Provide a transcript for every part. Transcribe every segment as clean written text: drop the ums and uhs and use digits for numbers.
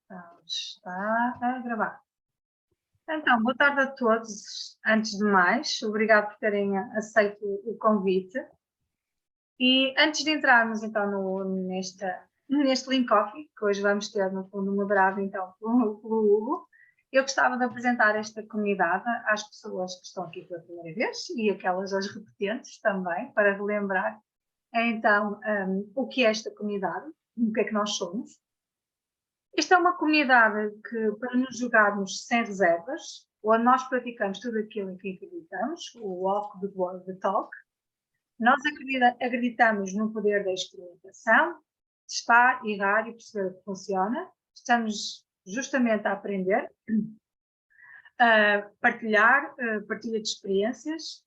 Está a gravar. Então, boa tarde a todos. Antes de mais, obrigado por terem aceito o convite. E antes de entrarmos então neste Link Coffee, que hoje vamos ter no fundo moderado então pelo Hugo, eu gostava de apresentar esta comunidade às pessoas que estão aqui pela primeira vez e aquelas aos repetentes também, para relembrar então o que é esta comunidade, o que é que nós somos. Esta é uma comunidade que, para nos jogarmos sem reservas, onde nós praticamos tudo aquilo em que acreditamos, o walk, the word, the talk. Nós acreditamos no poder da experimentação, testar, errar e perceber o que funciona. Estamos justamente a aprender, a partilhar, partilha de experiências.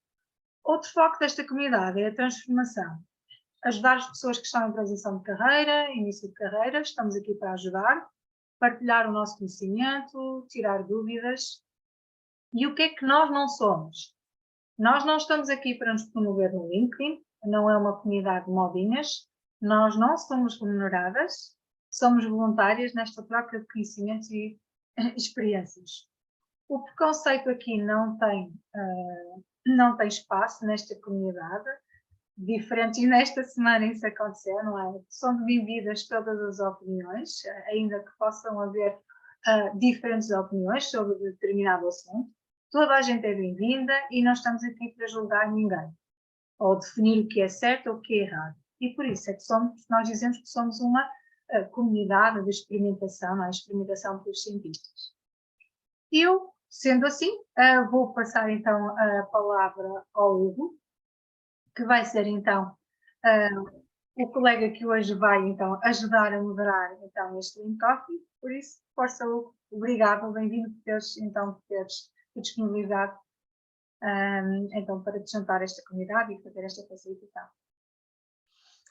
Outro foco desta comunidade é a transformação. Ajudar as pessoas que estão em transição de carreira, início de carreira, estamos aqui para ajudar, partilhar o nosso conhecimento, tirar dúvidas. E o que é que nós não somos? Nós não estamos aqui para nos promover no LinkedIn, não é uma comunidade de modinhas, nós não somos remuneradas, somos voluntárias nesta troca de conhecimentos e experiências. O preconceito aqui não tem espaço nesta comunidade, diferente, e nesta semana isso acontecer, não é? São bem-vindas todas as opiniões, ainda que possam haver diferentes opiniões sobre determinado assunto. Toda a gente é bem-vinda e não estamos aqui para julgar ninguém, ou definir o que é certo ou o que é errado. E por isso é que nós dizemos que somos uma comunidade de experimentação, não é? Experimentação pelos cientistas. Eu, sendo assim, vou passar então a palavra ao Hugo, que vai ser então o colega que hoje vai então ajudar a moderar então este Link Coffee. Por isso, força Hugo, obrigado, bem-vindo por teres a disponibilidade então para te juntar a esta comunidade e fazer esta facilitação.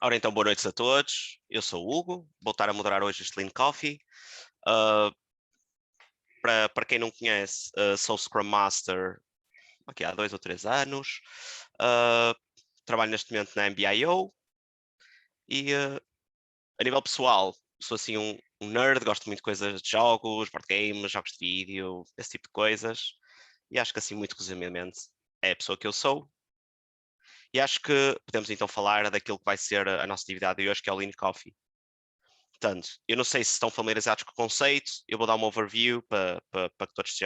Ora então, boa noite a todos. Eu sou o Hugo, vou estar a moderar hoje este Link Coffee. Para quem não conhece, sou Scrum Master aqui há 2 ou 3 anos. Trabalho neste momento na MBIO e a nível pessoal sou assim um nerd, gosto muito de coisas de jogos, board games, jogos de vídeo, esse tipo de coisas. E acho que assim, muito resumidamente, é a pessoa que eu sou. E acho que podemos então falar daquilo que vai ser a nossa atividade de hoje, que é o Lean Coffee. Portanto, eu não sei se estão familiarizados com o conceito, eu vou dar uma overview para que todos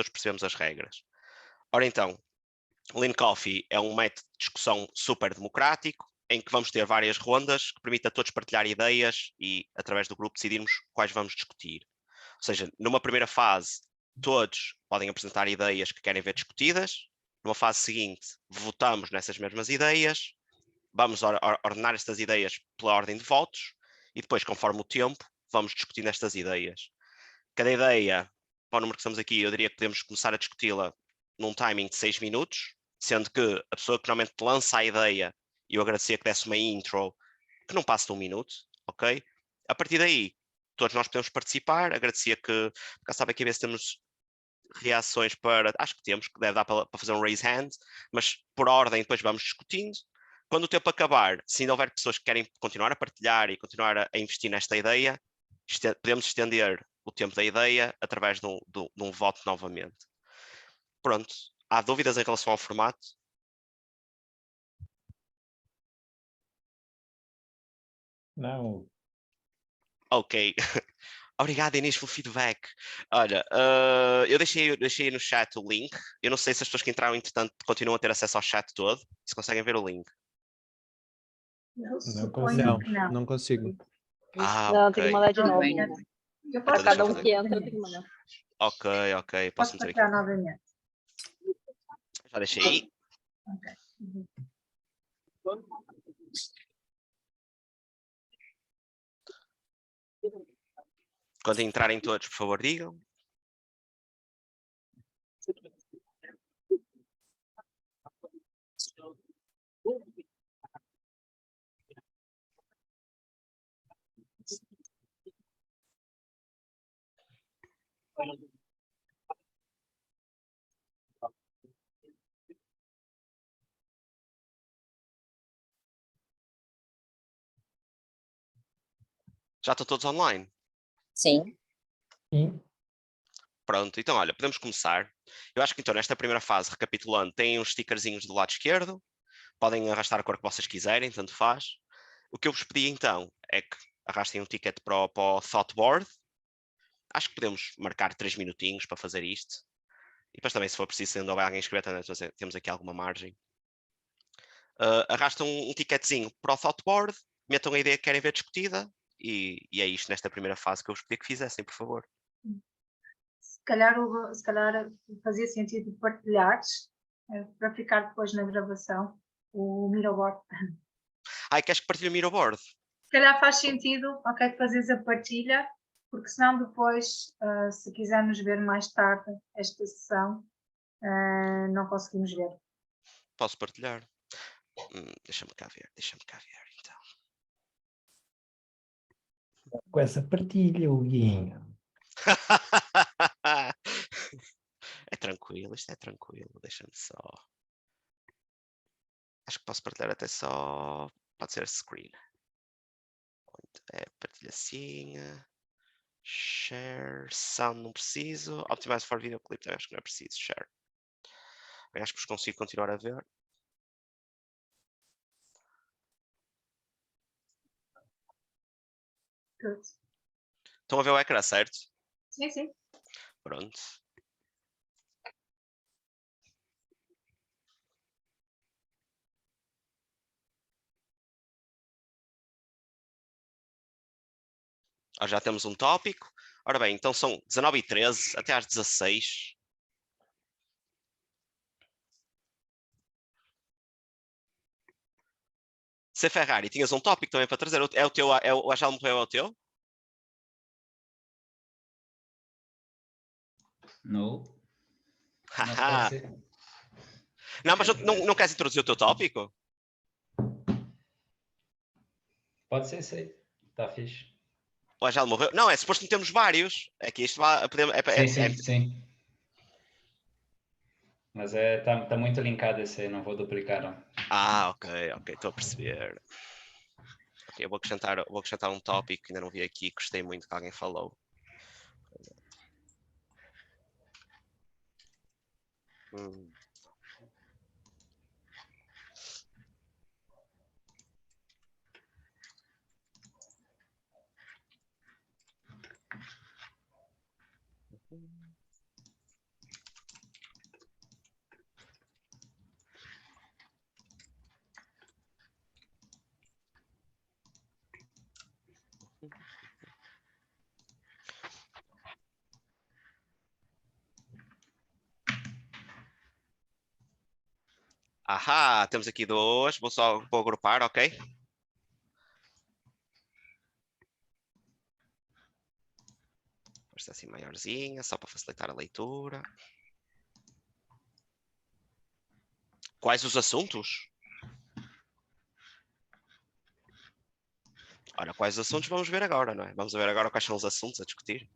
percebamos as regras. Ora então, Lean Coffee é um método de discussão super democrático, em que vamos ter várias rondas que permitem a todos partilhar ideias e, através do grupo, decidirmos quais vamos discutir. Ou seja, numa primeira fase, todos podem apresentar ideias que querem ver discutidas. Numa fase seguinte, votamos nessas mesmas ideias, vamos ordenar estas ideias pela ordem de votos e depois, conforme o tempo, vamos discutir estas ideias. Cada ideia, para o número que estamos aqui, eu diria que podemos começar a discuti-la num timing de 6 minutos, sendo que a pessoa que normalmente lança a ideia, e eu agradecia que desse uma intro, que não passe de 1 minuto, ok? A partir daí, todos nós podemos participar, agradecia que, cá sabe aqui ver se temos reações para, acho que temos, que deve dar para fazer um raise hand, mas por ordem depois vamos discutindo. Quando o tempo acabar, se ainda houver pessoas que querem continuar a partilhar e continuar a investir nesta ideia, podemos estender o tempo da ideia através de um voto novamente. Pronto, há dúvidas em relação ao formato? Não. Ok. Obrigado, Inês, pelo feedback. Olha, eu deixei no chat o link. Eu não sei se as pessoas que entraram, entretanto, continuam a ter acesso ao chat todo. Se conseguem ver o link. Não consigo. Não, Ok. tem que mandar de novo. Eu Para posso cada fazer um que entra, tem que mandar. Ok. Posso meter aqui. novamente. Já deixei aí. Ok. Quando entrarem todos, por favor, digam. Já estão todos online? Sim. Sim. Pronto, então olha, podemos começar. Eu acho que então nesta primeira fase, recapitulando, tem uns stickerzinhos do lado esquerdo. Podem arrastar a cor que vocês quiserem, tanto faz. O que eu vos pedi então é que arrastem um ticket para o Thoughtboard. Acho que podemos marcar 3 minutinhos para fazer isto. E depois também, se for preciso, se ainda houver alguém inscrever, temos aqui alguma margem. Arrastam um ticketzinho para o Thoughtboard, metam a ideia que querem ver discutida e é isto nesta primeira fase que eu vos pedi que fizessem, por favor. Se calhar fazia sentido partilhares para ficar depois na gravação o Miraboard. Ai, queres que partilhe o Miraboard? Se calhar faz sentido, ok, fazeres a partilha, porque senão depois, se quisermos ver mais tarde esta sessão, não conseguimos ver. Posso partilhar? Deixa-me cá ver, então. Com essa partilha, Huguinho. É tranquilo, isto é tranquilo, deixa-me só. Acho que posso partilhar até só. Pode ser screen. É partilha assim. Share. Sound não preciso. Optimize for video clip também acho que não é preciso. Share. Bem, acho que vos consigo continuar a ver. Good. Estão a ver o ecrã, certo? Sim, sim. Pronto. Já temos um tópico. Ora bem, então são 19h13 até às 16. Se Ferrari, tinhas um tópico também para trazer. É o teu, o Agile morreu, é o teu? Não. Não, mas não queres introduzir o teu tópico? Pode ser, sei. Está fixe. O Agile morreu? Não, é suposto que temos vários. É que isto vai. Sim. Mas tá muito linkado esse aí, não vou duplicar. Não. Ok, estou a perceber. Ok, eu vou acrescentar um tópico que ainda não vi aqui, gostei muito que alguém falou. Temos aqui dois. Vou agrupar, ok? Esta assim maiorzinha, só para facilitar a leitura. Quais os assuntos? Ora, quais os assuntos vamos ver agora, não é? Vamos ver agora quais são os assuntos a discutir.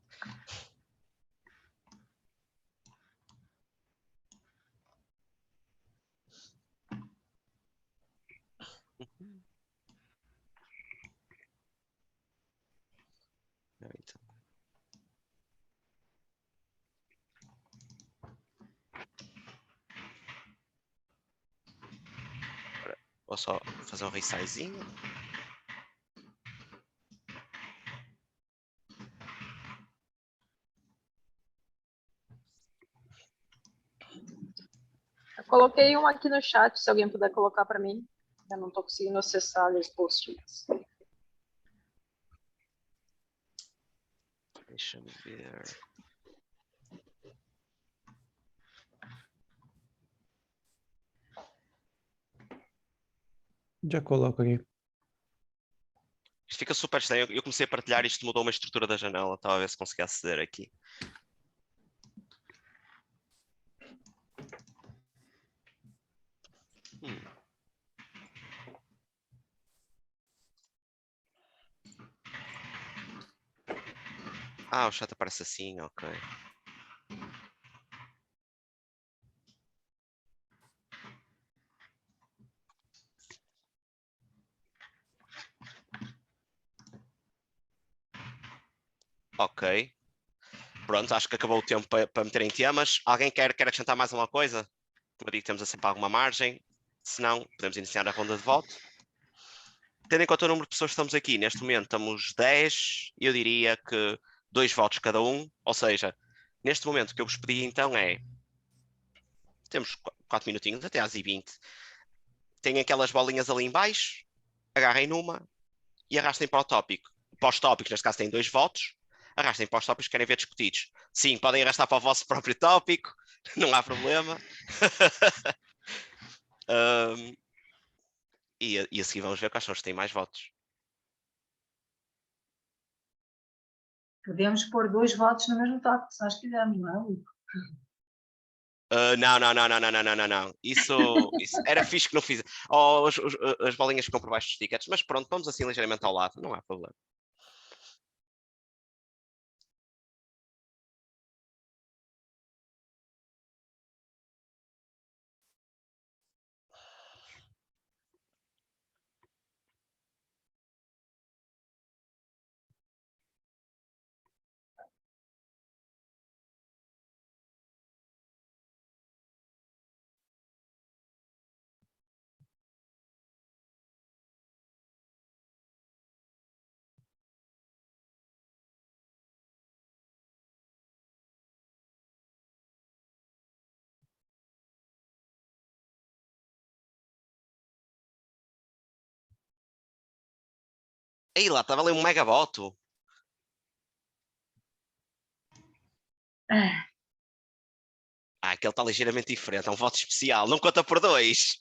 Então. Vou só fazer um resizezinho. Eu coloquei um aqui no chat, se alguém puder colocar para mim. Eu não estou conseguindo acessar os posts. Deixa eu ver. Já coloco aqui. Isto fica super estranho. Eu comecei a partilhar, isto mudou uma estrutura da janela. Estava a ver se conseguia aceder aqui. O chat aparece assim, ok. Ok. Pronto, acho que acabou o tempo para meterem temas. Alguém quer acrescentar mais alguma coisa? Como eu digo, temos sempre alguma margem. Se não, podemos iniciar a ronda de voto. Tendo em conta o número de pessoas que estamos aqui, neste momento estamos 10, eu diria que 2 votos cada um. Ou seja, neste momento o que eu vos pedi então é... Temos 4 minutinhos, até às 20. Tem aquelas bolinhas ali em baixo, agarrem numa e arrastem para o tópico. Para os tópicos, neste caso têm 2 votos, arrastem para os tópicos que querem ver discutidos. Sim, podem arrastar para o vosso próprio tópico, não há problema. E a seguir vamos ver quais são os que têm mais votos. Podemos pôr 2 votos no mesmo tópico, se nós quisermos, não é, Hugo? Não. Isso era fixe que não fiz. Oh, as bolinhas ficam por baixo dos tickets, mas pronto, vamos assim ligeiramente ao lado, não há problema. Ei lá, estava ali um mega voto. Aquele está ligeiramente diferente, é um voto especial, não conta por 2.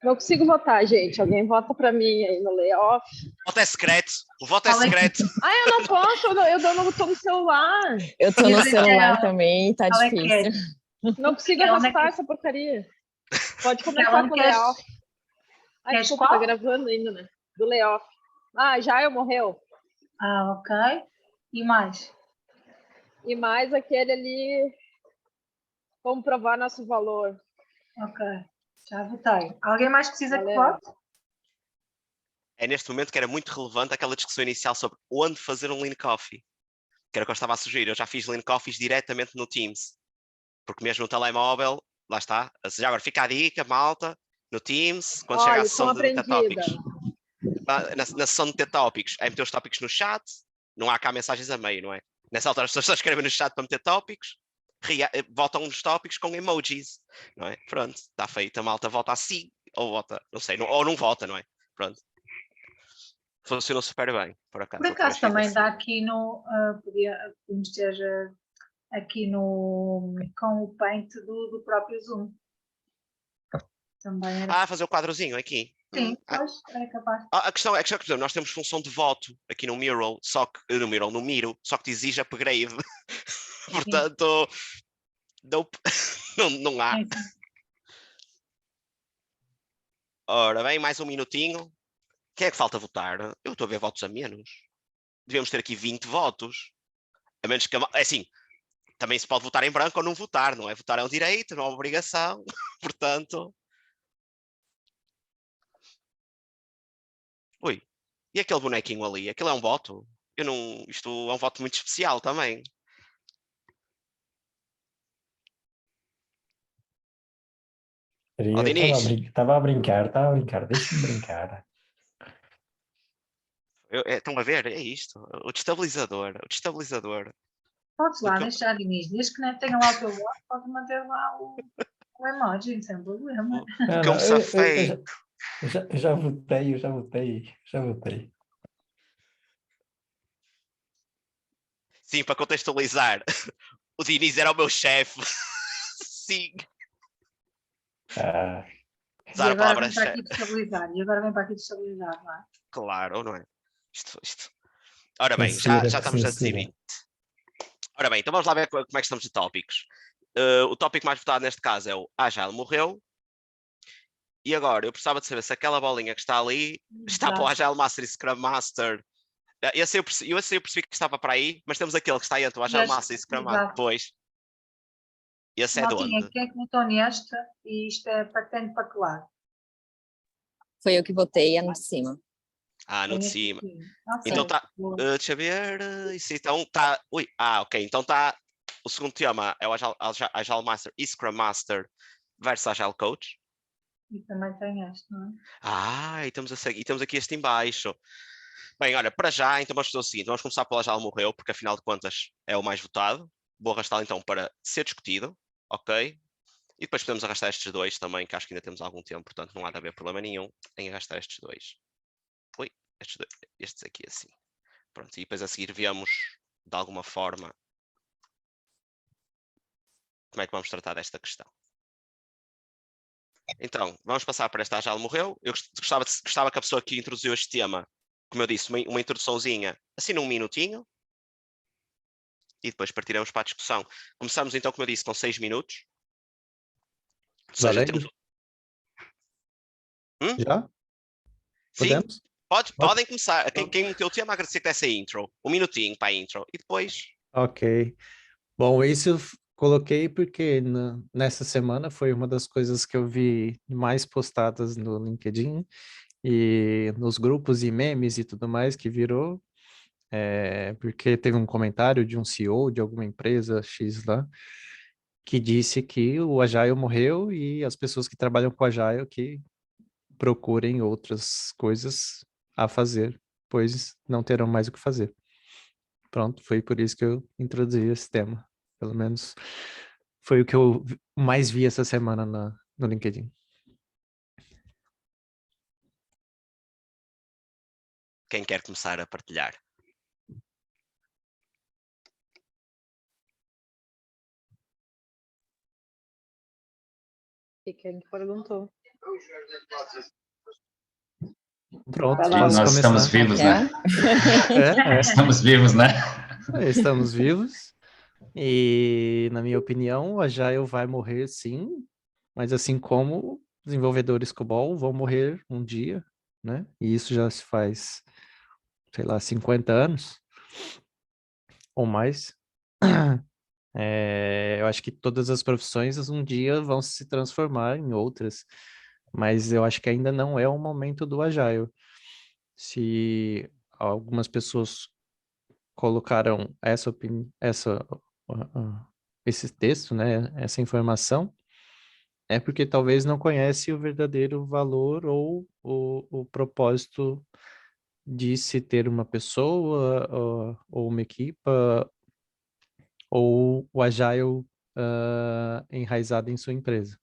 Não consigo votar, gente. Alguém vota para mim aí no layoff. O voto é secreto, o voto é secreto. Eu não posso, eu tô no celular. Eu tô no celular também, tá difícil. Não consigo arrastar essa porcaria. Pode começar com o layoff. Desculpa, tá gravando ainda, né? Do layoff. Já morreu. Ok. E mais? E mais aquele ali, vamos provar nosso valor. Ok, já votei. Alguém mais precisa que vote? É neste momento que era muito relevante aquela discussão inicial sobre onde fazer um Lean Coffee. Que era o que eu estava a sugerir. Eu já fiz Lean Coffees diretamente no Teams. Porque mesmo no telemóvel, lá está. Já agora fica a dica, malta, no Teams, quando chega a sessão de ter tópicos. Na sessão de ter tópicos, é meter os tópicos no chat, não há cá mensagens a meio, não é? Nessa altura as pessoas só escrevem no chat para meter tópicos, votam nos tópicos com emojis, não é? Pronto, está feito, a malta vota assim, ou vota, não sei, ou não vota, não é? Pronto. Funcionou super bem, por acaso. Por acaso também dá aqui no, podíamos ter aqui no, com o Paint do próprio Zoom. Também era... fazer o quadrozinho aqui. Sim, pois, era capaz. A questão é que, por exemplo, nós temos função de voto aqui no Mural, no Miro, só que te exige upgrade. Portanto, não há. Sim. Ora bem, mais um minutinho. Quem é que falta votar? Eu estou a ver votos a menos. Devemos ter aqui 20 votos. A menos que... assim, também se pode votar em branco ou não votar, não é? Votar é um direito, não é uma obrigação. Portanto... Ui, e aquele bonequinho ali? Aquilo é um voto? Isto é um voto muito especial também. Estava a brincar, deixa-me brincar. Estão a ver? É isto. O destabilizador. Podes lá deixar, Inês. Desde que não tenha lá o teu voto, podes manter lá o emoji, sem problema. Porque eu me safei. Eu já votei. Sim, para contextualizar, o Diniz era o meu chefe. Sim. E agora vem para aqui destabilizar, não é? Claro, não é? Isto. Ora bem, já estamos a 20. Ora bem, então vamos lá ver como é que estamos de tópicos. O tópico mais votado neste caso é o Agile morreu. E agora, eu precisava de saber se aquela bolinha que está ali está para o Agile Master e Scrum Master. Esse eu percebi que estava para aí, mas temos aquele que está entre o Agile Master e Scrum Master. Pois. Esse é de onde? Quem é que votou nesta? E isto é patente para que lado? Foi eu que votei, é no de cima. No de cima. Okay. Então está, deixa eu ver, isso então está, ok, então está, o segundo tema é o Agile Master e Scrum Master versus Agile Coach. E também tem este, não é? E temos aqui este em baixo. Bem, olha, para já, então vamos fazer o seguinte, vamos começar pelo Agile Morreu, porque afinal de contas é o mais votado. Vou arrastá-lo então para ser discutido, ok? E depois podemos arrastar estes dois também, que acho que ainda temos algum tempo, portanto não há de haver problema nenhum em arrastar estes dois. Estes aqui assim. Pronto, e depois a seguir vemos de alguma forma como é que vamos tratar desta questão. Então, vamos passar para esta Agile Morreu. Eu gostava que a pessoa que introduziu este tema, como eu disse, uma introduçãozinha, assim num minutinho, e depois partiremos para a discussão. Começamos então, como eu disse, com 6 minutos. Ou seja, temos... Já? Podemos? Sim, podem começar. Quem meteu o tema, agradecer que dessa intro. Um minutinho para a intro. E depois... Ok. Bom, isso eu coloquei porque nessa semana foi uma das coisas que eu vi mais postadas no LinkedIn e nos grupos e memes e tudo mais que virou, porque teve um comentário de um CEO de alguma empresa X lá, que disse que o Agile morreu e as pessoas que trabalham com Agile que procurem outras coisas a fazer, pois não terão mais o que fazer. Pronto, foi por isso que eu introduzi esse tema. Pelo menos foi o que eu mais vi essa semana no LinkedIn. Quem quer começar a partilhar? E quem perguntou? Pronto, Nós posso estamos começar. vivos, né? É. Estamos vivos, né? Estamos vivos. E, na minha opinião, o Agile vai morrer sim, mas assim como desenvolvedores COBOL vão morrer um dia, né? E isso já se faz, sei lá, 50 anos ou mais. Eu acho que todas as profissões um dia vão se transformar em outras, mas eu acho que ainda não é o momento do Agile. Se algumas pessoas colocaram esse texto, né, essa informação, é porque talvez não conhece o verdadeiro valor ou o propósito de se ter uma pessoa ou uma equipa ou o Agile enraizado em sua empresa.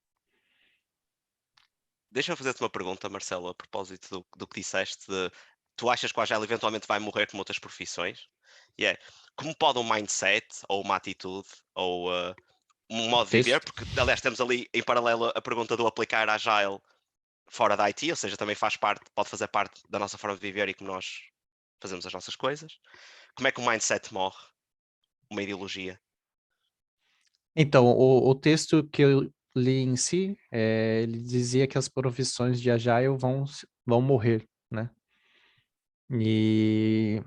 Deixa-me fazer-te uma pergunta, Marcelo, a propósito do que disseste. Tu achas que o Agile eventualmente vai morrer como outras profissões? Como pode um mindset, ou uma atitude, ou um modo de viver, porque aliás temos ali em paralelo a pergunta do aplicar Agile fora da IT, ou seja, também pode fazer parte da nossa forma de viver e como nós fazemos as nossas coisas. Como é que o mindset morre? Uma ideologia? Então, o texto que eu li em si, ele dizia que as profissões de Agile vão morrer, né? E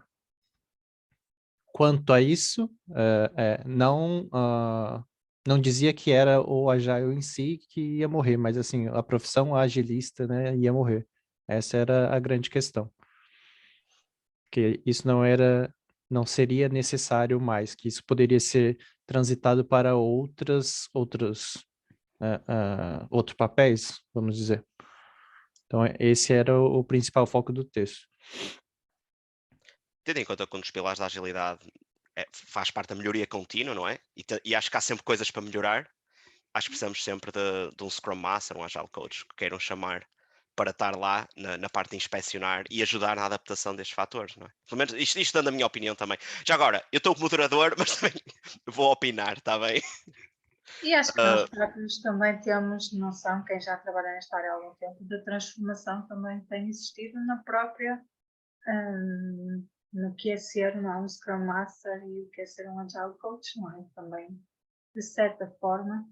quanto a isso, não dizia que era o Agile em si que ia morrer, mas assim, a profissão agilista, né, ia morrer. Essa era a grande questão. Que isso não seria necessário mais, que isso poderia ser transitado para outros papéis, vamos dizer. Então, esse era o principal foco do texto. Tendo em conta que um dos pilares da agilidade faz parte da melhoria contínua, não é? E acho que há sempre coisas para melhorar. Acho que precisamos sempre de um Scrum Master, um Agile Coach, que queiram chamar para estar lá na parte de inspecionar e ajudar na adaptação destes fatores, não é? Pelo menos isto dando a minha opinião também. Já agora, eu estou como moderador, mas também vou opinar, está bem? E acho que nós próprios também temos noção, quem já trabalha nesta área há algum tempo, da transformação também tem existido na própria, no que é ser um Scrum Master e o que é ser um Agile Coach, não é? Também, de certa forma,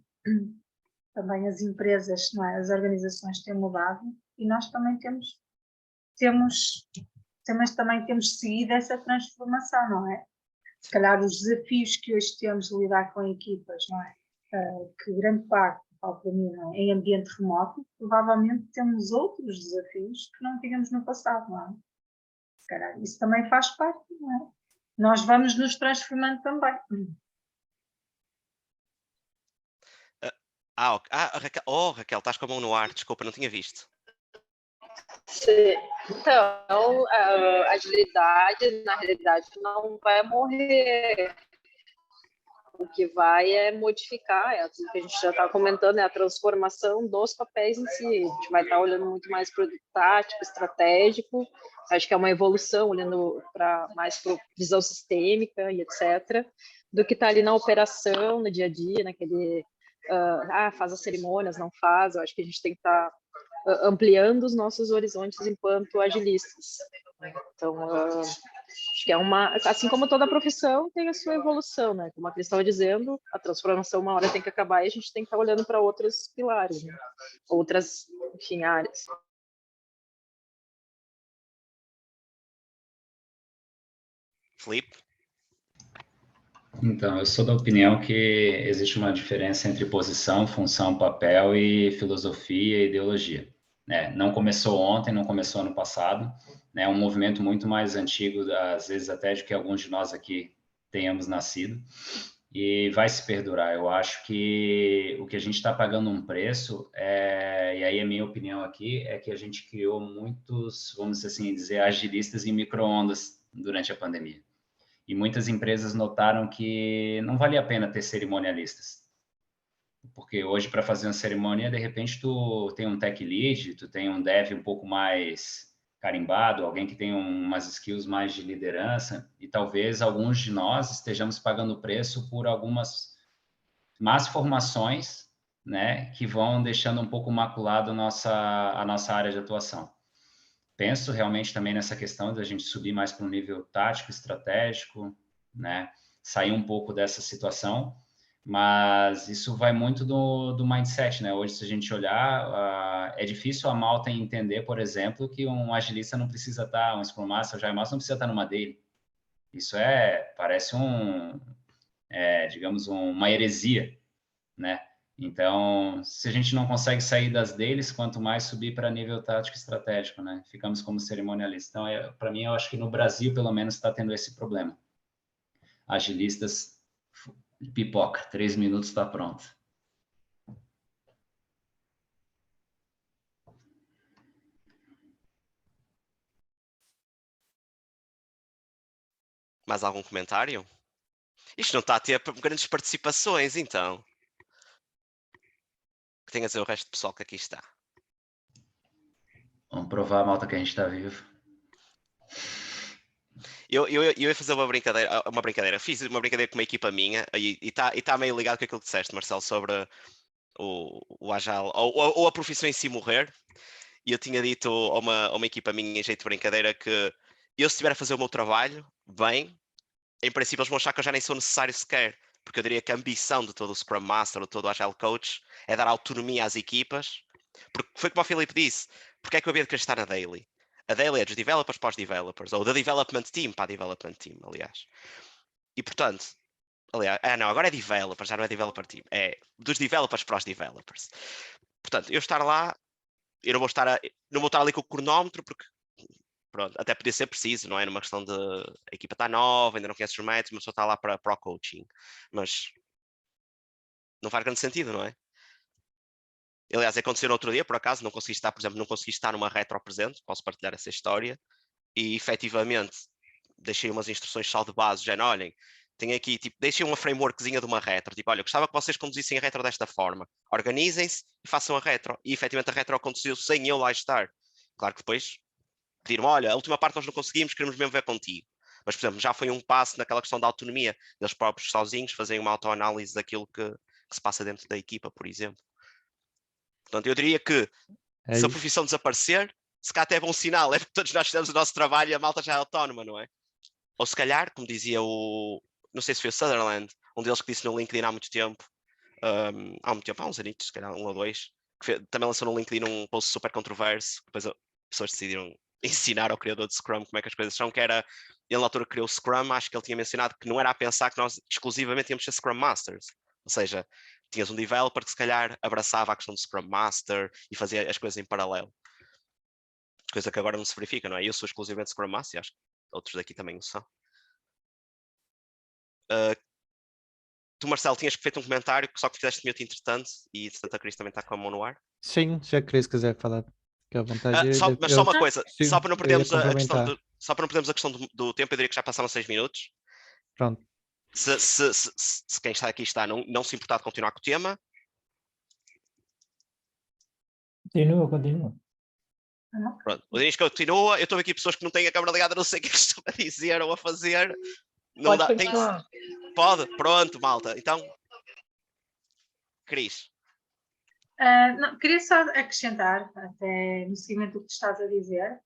também as empresas, não é? As organizações têm mudado e nós também também temos seguido essa transformação, não é? Se calhar os desafios que hoje temos de lidar com equipas, não é? Que grande parte, falo para mim, não é? Em ambiente remoto, provavelmente temos outros desafios que não tínhamos no passado, não é? Se calhar, isso também faz parte, não é? Nós vamos nos transformando também. Raquel, estás com a mão no ar, desculpa, não tinha visto. Sim. Então, a agilidade, na realidade, não vai morrer. O que vai é modificar, é aquilo que a gente já está comentando, é a transformação dos papéis em si. A gente vai estar olhando muito mais para o tático, estratégico, acho que é uma evolução, olhando mais para a visão sistêmica e etc., do que está ali na operação, no dia a dia, naquele, faz as cerimônias, não faz, eu acho que a gente tem que estar ampliando os nossos horizontes enquanto agilistas. Então, acho que é assim como toda profissão tem a sua evolução, né? Como a Cris estava dizendo, a transformação uma hora tem que acabar e a gente tem que estar olhando para outros pilares, né? Outras, enfim, áreas. Felipe? Então, eu sou da opinião que existe uma diferença entre posição, função, papel e filosofia e ideologia. Né? Não começou ontem, não começou ano passado, né? É um movimento muito mais antigo, às vezes até de que alguns de nós aqui tenhamos nascido, e vai se perdurar. Eu acho que o que a gente está pagando um preço, e aí a minha opinião aqui, é que a gente criou muitos, vamos assim dizer, agilistas em micro-ondas durante a pandemia. E muitas empresas notaram que não valia a pena ter cerimonialistas. Porque hoje, para fazer uma cerimônia, de repente, tu tem um tech lead, tu tem um dev um pouco mais carimbado, alguém que tem umas skills mais de liderança, e talvez alguns de nós estejamos pagando o preço por algumas más formações, né, que vão deixando um pouco maculado a nossa área de atuação. Penso realmente também nessa questão de a gente subir mais para um nível tático, estratégico, né? Sair um pouco dessa situação, mas isso vai muito do mindset, né? Hoje, se a gente olhar, é difícil a malta entender, por exemplo, que um agilista não precisa estar, um Scrum Master, um Agile Master não precisa estar numa daily. Isso parece digamos, uma heresia, né? Então, se a gente não consegue sair das deles, quanto mais subir para nível tático estratégico, né? Ficamos como cerimonialistas. Então, para mim, eu acho que no Brasil, pelo menos, está tendo esse problema. Agilistas, pipoca, 3 minutos está pronto. Mais algum comentário? Isto não está a ter grandes participações, então. Que tenha a dizer o resto do pessoal que aqui está. Vamos provar, malta, que a gente está vivo. Eu ia fazer uma brincadeira. Fiz uma brincadeira com uma equipa minha e está meio ligado com aquilo que disseste, Marcelo, sobre o Agile, ou a profissão em si morrer. E eu tinha dito a uma equipa minha, em jeito de brincadeira, que eu, se estiver a fazer o meu trabalho bem, em princípio eles vão achar que eu já nem sou necessário sequer, porque eu diria que a ambição de todo o Scrum Master ou todo o Agile Coach é dar autonomia às equipas, porque foi como o Filipe disse, porque é que eu havia de querer estar na Daily? A Daily é dos developers para os developers, ou da Development Team para a Development Team, aliás. E portanto, aliás, não, agora é Developer, já não é Developer Team, é dos developers para os developers. Portanto, eu estar lá, eu não vou estar ali com o cronómetro, porque pronto, até podia ser preciso, não é? Numa questão de a equipa está nova, ainda não conhece os métodos, mas só está lá para o coaching. Mas não faz grande sentido, não é? Aliás, aconteceu no outro dia, por acaso, não consegui estar, por exemplo, numa retro presente, posso partilhar essa história, e efetivamente deixei umas instruções só de base, já não olhem, tenho aqui, tipo, deixei uma frameworkzinha de uma retro, tipo, olha, gostava que vocês conduzissem a retro desta forma, organizem-se e façam a retro, e efetivamente a retro conduziu sem eu lá estar. Claro que depois pediram, olha, a última parte nós não conseguimos, queremos mesmo ver contigo. Mas, por exemplo, já foi um passo naquela questão da autonomia, deles próprios sozinhos fazerem uma autoanálise daquilo que se passa dentro da equipa, por exemplo. Portanto, eu diria que se a profissão desaparecer, se cá até é bom sinal, é porque todos nós fizemos o nosso trabalho e a malta já é autónoma, não é? Ou se calhar, como dizia não sei se foi o Sutherland, um deles que disse no LinkedIn há muito tempo, há uns anitos, se calhar 1 ou 2, que também lançou no LinkedIn um post super controverso, depois as pessoas decidiram ensinar ao criador de Scrum como é que as coisas são, que era, ele na altura criou o Scrum, acho que ele tinha mencionado que não era a pensar que nós exclusivamente íamos ser Scrum Masters, ou seja, tinhas um developer que se calhar abraçava a questão do Scrum Master e fazia as coisas em paralelo. Coisa que agora não se verifica, não é? Eu sou exclusivamente Scrum Master e acho que outros daqui também o são. Tu, Marcelo, tinhas feito um comentário, só que fizeste mute entretanto, e a Cris também está com a mão no ar. Sim, se a Cris quiser falar, fique à vontade. Mas só uma coisa, sim, só para não eu ia perdermos a questão complementar. só para não perdermos a questão do tempo, eu diria que já passaram 6 minutos. Pronto. Se quem está aqui está não se importar de continuar com o tema. Continua. Pronto, o Dinis continua. Eu estou aqui pessoas que não têm a câmera ligada, não sei o que estão a dizer ou a fazer. Não Pode dá, continuar. Pode? Pronto, malta. Então, Cris. Não, queria só acrescentar, até no seguimento do que estás a dizer,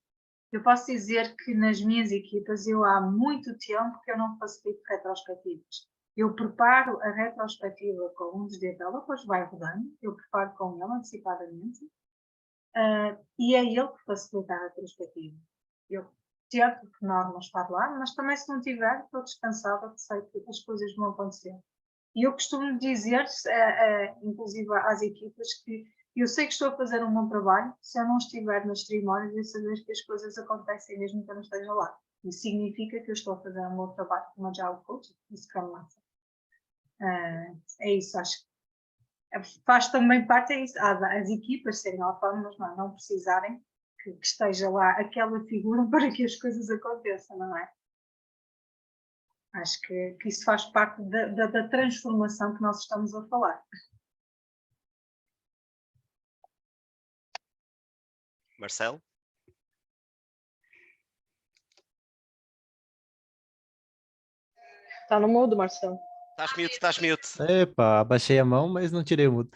eu posso dizer que nas minhas equipas eu há muito tempo que eu não facilito retrospectivas. Eu preparo a retrospectiva com um dos developers, vai rodando, eu preparo com ele antecipadamente, e é ele que facilita a retrospectiva. Eu tento, por norma, estar lá, mas também se não tiver, estou descansada, que sei que as coisas vão acontecer. E eu costumo dizer, inclusive às equipas, que eu sei que estou a fazer um bom trabalho se eu não estiver nas cerimónias e saber que as coisas acontecem mesmo que eu não esteja lá. Isso significa que eu estou a fazer um bom trabalho como Agile Coach e Scrum Master. É isso, acho que faz também parte as equipas serem autónomas, não precisarem que esteja lá aquela figura para que as coisas aconteçam, não é? Acho que isso faz parte da transformação que nós estamos a falar. Marcelo? Tá no mudo, Marcelo. Estás mute. Epa, abaixei a mão, mas não tirei o mudo.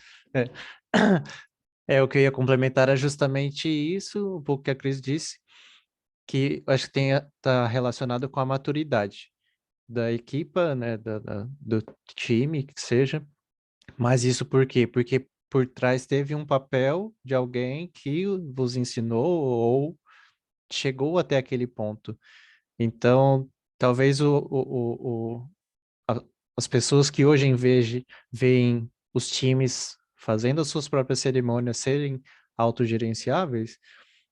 O que eu ia complementar é justamente isso, um pouco que a Cris disse, que eu acho que está relacionado com a maturidade da equipa, né, do time, que seja. Mas isso por quê? Porque por trás teve um papel de alguém que vos ensinou ou chegou até aquele ponto. Então, talvez as pessoas que hoje veem os times fazendo as suas próprias cerimônias serem autogerenciáveis,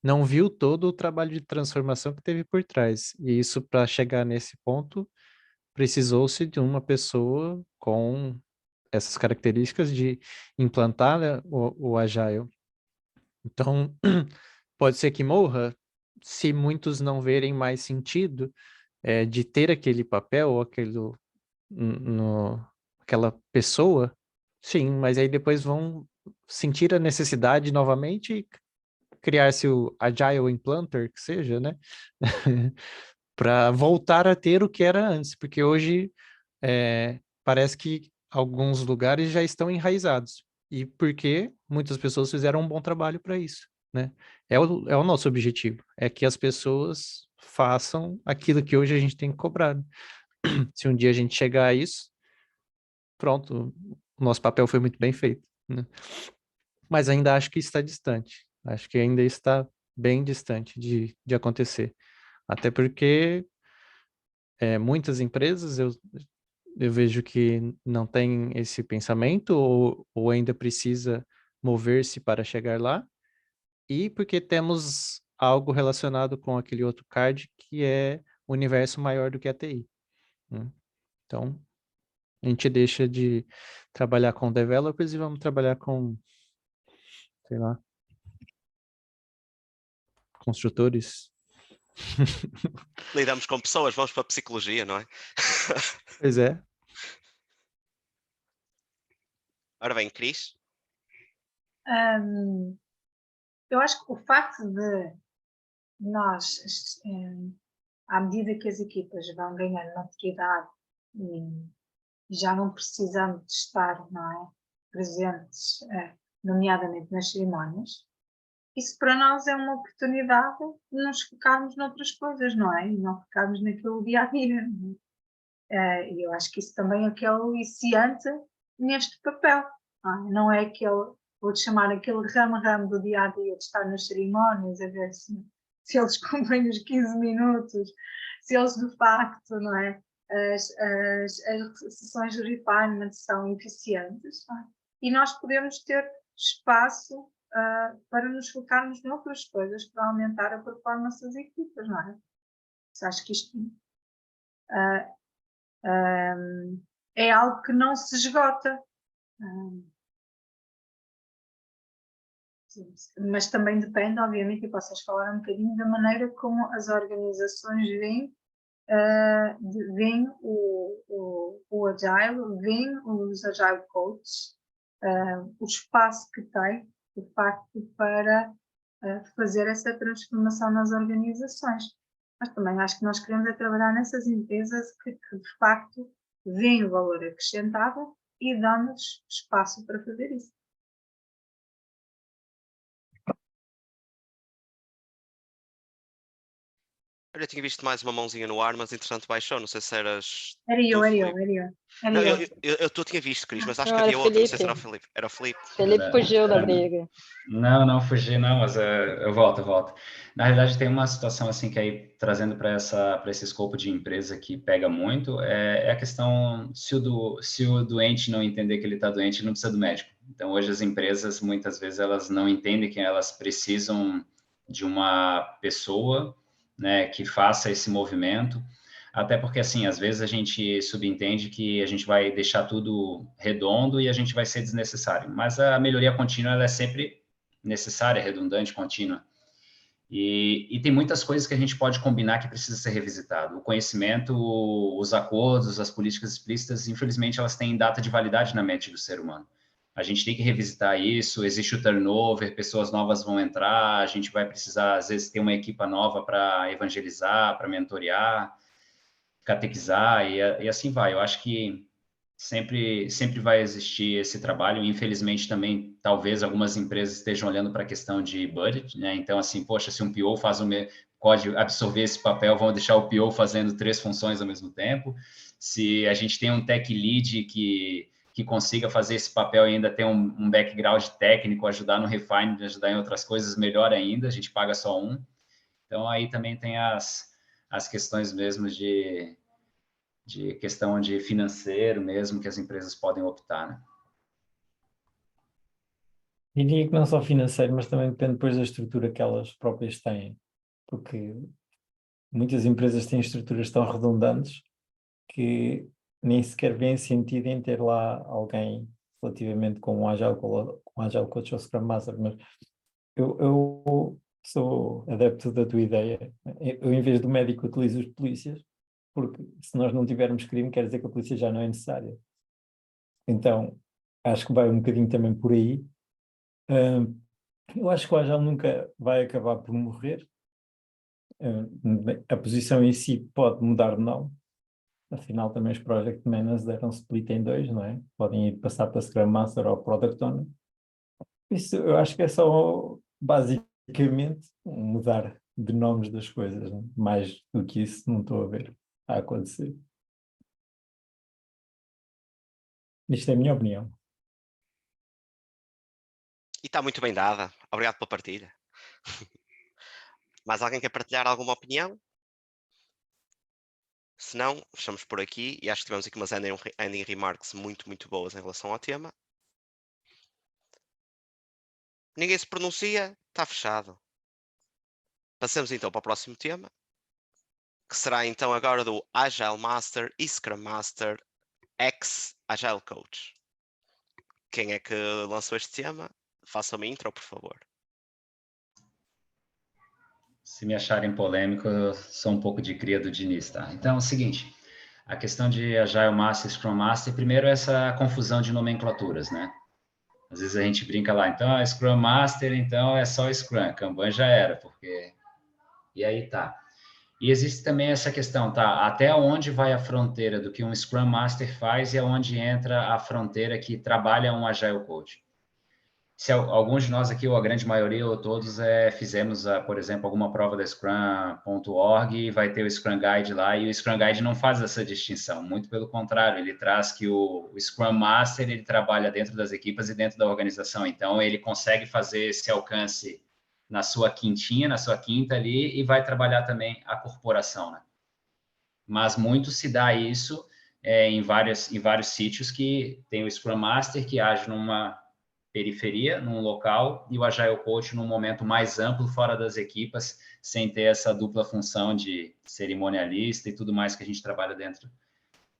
não viu todo o trabalho de transformação que teve por trás. E isso, para chegar nesse ponto, precisou-se de uma pessoa com essas características de implantar, né, o Agile. Então, pode ser que morra se muitos não verem mais sentido de ter aquele papel ou aquela pessoa, sim, mas aí depois vão sentir a necessidade novamente e criar-se o Agile Implanter, que seja, né? Para voltar a ter o que era antes, porque hoje parece que alguns lugares já estão enraizados, e porque muitas pessoas fizeram um bom trabalho para isso, né? É o nosso objetivo, é que as pessoas façam aquilo que hoje a gente tem que cobrar. Se um dia a gente chegar a isso, pronto, o nosso papel foi muito bem feito, né? Mas ainda acho que está distante, acho que ainda está bem distante de acontecer, até porque muitas empresas eu vejo que não tem esse pensamento ou ainda precisa mover-se para chegar lá, e porque temos algo relacionado com aquele outro card que é o universo maior do que a TI, né? Então, a gente deixa de trabalhar com developers e vamos trabalhar com, sei lá, construtores. Lidamos com pessoas, vamos para a psicologia, não é? Pois é. Ora bem, Cris? Eu acho que o facto de nós, à medida que as equipas vão ganhando maturidade e já não precisando de estar, não é, presentes, nomeadamente nas cerimónias, isso para nós é uma oportunidade de nos focarmos noutras coisas, não é? E não focarmos naquele dia-a-dia. E eu acho que isso também é que é aliciante neste papel. Não é aquele, vou-te chamar aquele ramo do dia-a-dia de estar nas cerimónias, a ver se eles cumprem os 15 minutos, se eles de facto, não é? As sessões de refinement são eficientes. e nós podemos ter espaço para nos focarmos noutras coisas para aumentar a performance das equipas, não é? Acho que isto é algo que não se esgota. Mas também depende, obviamente, e vocês falaram um bocadinho da maneira como as organizações veem o Agile, veem os Agile Coaches, o espaço que tem, de facto, para fazer essa transformação nas organizações. Mas também acho que nós queremos é trabalhar nessas empresas que de facto veem o valor acrescentado e dão-nos espaço para fazer isso. Eu tinha visto mais uma mãozinha no ar, mas entretanto baixou. Não sei se eras. Era eu. Não, eu tinha visto, Cris, mas acho Não, que era havia outro. Não sei se Felipe. era o Felipe. Era o Felipe. Felipe fugiu da briga. Não fugi não, mas eu volto. Na realidade tem uma situação assim que aí trazendo para esse escopo de empresa que pega muito, é a questão se o doente não entender que ele está doente, ele não precisa do médico. Então hoje as empresas muitas vezes elas não entendem que elas precisam de uma pessoa, né, que faça esse movimento. Até porque, assim, às vezes a gente subentende que a gente vai deixar tudo redondo e a gente vai ser desnecessário. Mas a melhoria contínua, ela é sempre necessária, redundante, contínua. E tem muitas coisas que a gente pode combinar que precisa ser revisitado. O conhecimento, os acordos, as políticas explícitas, infelizmente, elas têm data de validade na mente do ser humano. A gente tem que revisitar isso, existe o turnover, pessoas novas vão entrar, a gente vai precisar, às vezes, ter uma equipa nova para evangelizar, para mentorear, catequizar e assim vai. Eu acho que sempre vai existir esse trabalho. Infelizmente também, talvez algumas empresas estejam olhando para a questão de budget, né? Então, assim, poxa, se um PO pode absorver esse papel, vamos deixar o PO fazendo 3 funções ao mesmo tempo. Se a gente tem um tech lead que consiga fazer esse papel e ainda ter um background técnico, ajudar no refine, ajudar em outras coisas, melhor ainda, a gente paga só um. Então, aí também tem as questões mesmo de questão de financeiro mesmo que as empresas podem optar, né? Diria que não só financeiro, mas também depende depois da estrutura que elas próprias têm, porque muitas empresas têm estruturas tão redundantes que nem sequer vêem sentido em ter lá alguém relativamente com um Agile Coach ou Scrum Master, mas eu sou adepto da tua ideia. Eu, em vez do médico, utilizo os polícias, porque se nós não tivermos crime, quer dizer que a polícia já não é necessária. Então, acho que vai um bocadinho também por aí. Eu acho que o Agile nunca vai acabar por morrer. A posição em si pode mudar de nome. Afinal, também os Project Managers deram split em 2, não é? Podem ir passar para Scrum Master ou Product Owner. Isso eu acho que é só, basicamente, mudar de nomes das coisas. Não? Mais do que isso, não estou a ver a acontecer. Isto é a minha opinião. E está muito bem dada. Obrigado pela partilha. Mais alguém quer partilhar alguma opinião? Se não, fechamos por aqui e acho que tivemos aqui umas ending remarks muito boas em relação ao tema. Ninguém se pronuncia, está fechado. Passamos então para o próximo tema, que será então agora do Agile Master e Scrum Master ex Agile Coach. Quem é que lançou este tema? Faça uma intro, por favor. Se me acharem polêmico, eu sou um pouco de cria do Diniz, tá? Então é o seguinte, a questão de Agile Master e Scrum Master, primeiro essa confusão de nomenclaturas, né? Às vezes a gente brinca lá, então Scrum Master, então é só Scrum, Kanban já era, porque... E aí tá. E existe também essa questão, tá? Até onde vai a fronteira do que um Scrum Master faz e aonde entra a fronteira que trabalha um Agile Coach? Se alguns de nós aqui, ou a grande maioria, ou todos, fizemos, por exemplo, alguma prova da Scrum.org e vai ter o Scrum Guide lá, e o Scrum Guide não faz essa distinção, muito pelo contrário, ele traz que o Scrum Master, ele trabalha dentro das equipas e dentro da organização, então ele consegue fazer esse alcance na sua quintinha, na sua quinta ali, e vai trabalhar também a corporação, né? Mas muito se dá isso em vários sítios que tem o Scrum Master que age numa periferia, num local, e o Agile Coach num momento mais amplo, fora das equipas, sem ter essa dupla função de cerimonialista e tudo mais que a gente trabalha dentro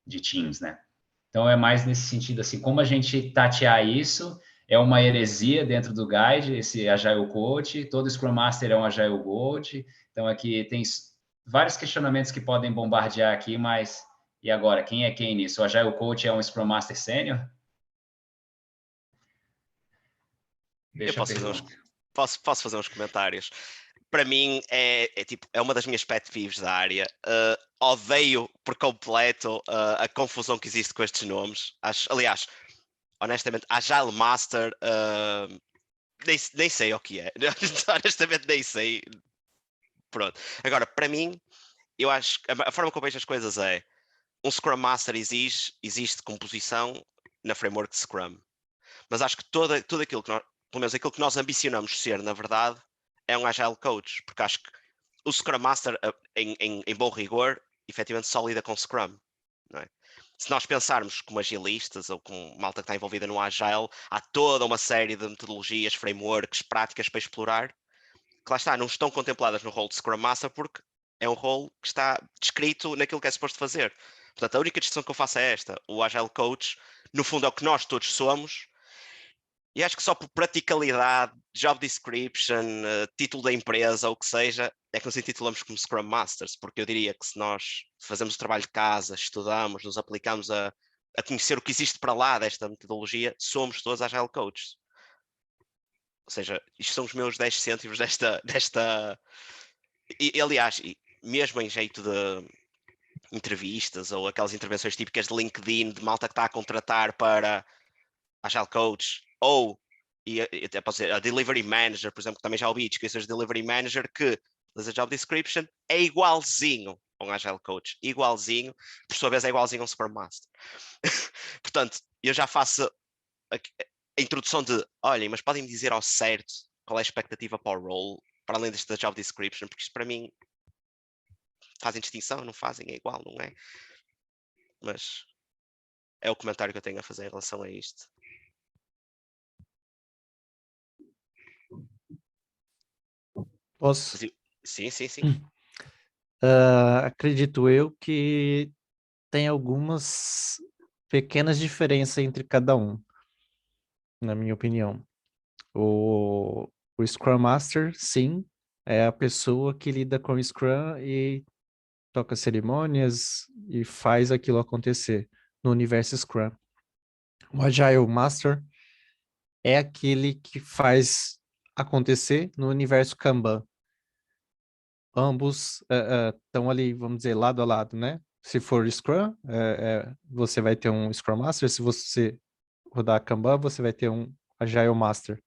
de teams, né? Então, é mais nesse sentido, assim, como a gente tatear isso, é uma heresia dentro do Guide, esse Agile Coach, todo Scrum Master é um Agile Coach, então aqui tem vários questionamentos que podem bombardear aqui, mas e agora, quem é quem nisso? O Agile Coach é um Scrum Master Sênior? Eu posso fazer uns comentários. Para mim, é uma das minhas pet peeves da área. Odeio por completo a confusão que existe com estes nomes. Aliás, honestamente, Agile Master, nem sei o que é. Honestamente, nem sei. Pronto. Agora, para mim, eu acho que a forma como eu vejo as coisas é um Scrum Master existe composição na framework de Scrum. Mas acho que tudo aquilo que nós, pelo menos aquilo que nós ambicionamos ser, na verdade, é um Agile Coach, porque acho que o Scrum Master, em bom rigor, efetivamente só lida com Scrum, não é? Se nós pensarmos como agilistas ou como malta que está envolvida no Agile, há toda uma série de metodologias, frameworks, práticas para explorar, que lá está, não estão contempladas no rol de Scrum Master porque é um rol que está descrito naquilo que é suposto fazer. Portanto, a única distinção que eu faço é esta. O Agile Coach, no fundo, é o que nós todos somos, e acho que só por praticalidade, job description, título da empresa, ou o que seja, é que nos intitulamos como Scrum Masters, porque eu diria que se nós fazemos o trabalho de casa, estudamos, nos aplicamos a conhecer o que existe para lá desta metodologia, somos todos Agile Coaches. Ou seja, isto são os meus 10 cêntimos desta... E, aliás, mesmo em jeito de entrevistas ou aquelas intervenções típicas de LinkedIn, de malta que está a contratar para Agile Coach, ou e até posso dizer, a Delivery Manager, por exemplo, que também já ouvi descrições de Delivery Manager que a job description é igualzinho a um Agile Coach, igualzinho, por sua vez é igualzinho a um Scrum Master. Portanto, eu já faço a introdução de, olhem, mas podem me dizer ao certo qual é a expectativa para o role, para além desta job description, porque isto para mim fazem distinção, não fazem, é igual, não é? Mas é o comentário que eu tenho a fazer em relação a isto. Posso? Sim. Acredito eu que tem algumas pequenas diferenças entre cada um, na minha opinião. O Scrum Master, sim, é a pessoa que lida com o Scrum e toca cerimônias e faz aquilo acontecer no universo Scrum. O Agile Master é aquele que faz acontecer no universo Kanban. Ambos estão ali, vamos dizer, lado a lado, né? Se for Scrum, você vai ter um Scrum Master. Se você rodar Kanban, você vai ter um Agile Master.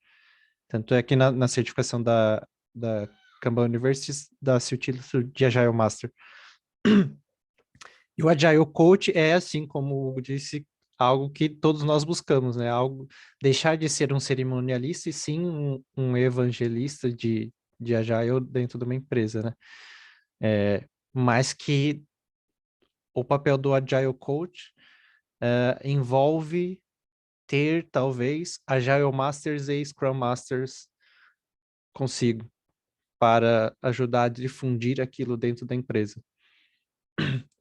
Tanto é que na certificação da Kanban University dá-se o título de Agile Master. E o Agile Coach é, assim como o Hugo disse, algo que todos nós buscamos, né? Algo, deixar de ser um cerimonialista e sim um evangelista de Agile dentro de uma empresa, né? Mas que o papel do Agile Coach envolve ter, talvez, Agile Masters e Scrum Masters consigo, para ajudar a difundir aquilo dentro da empresa.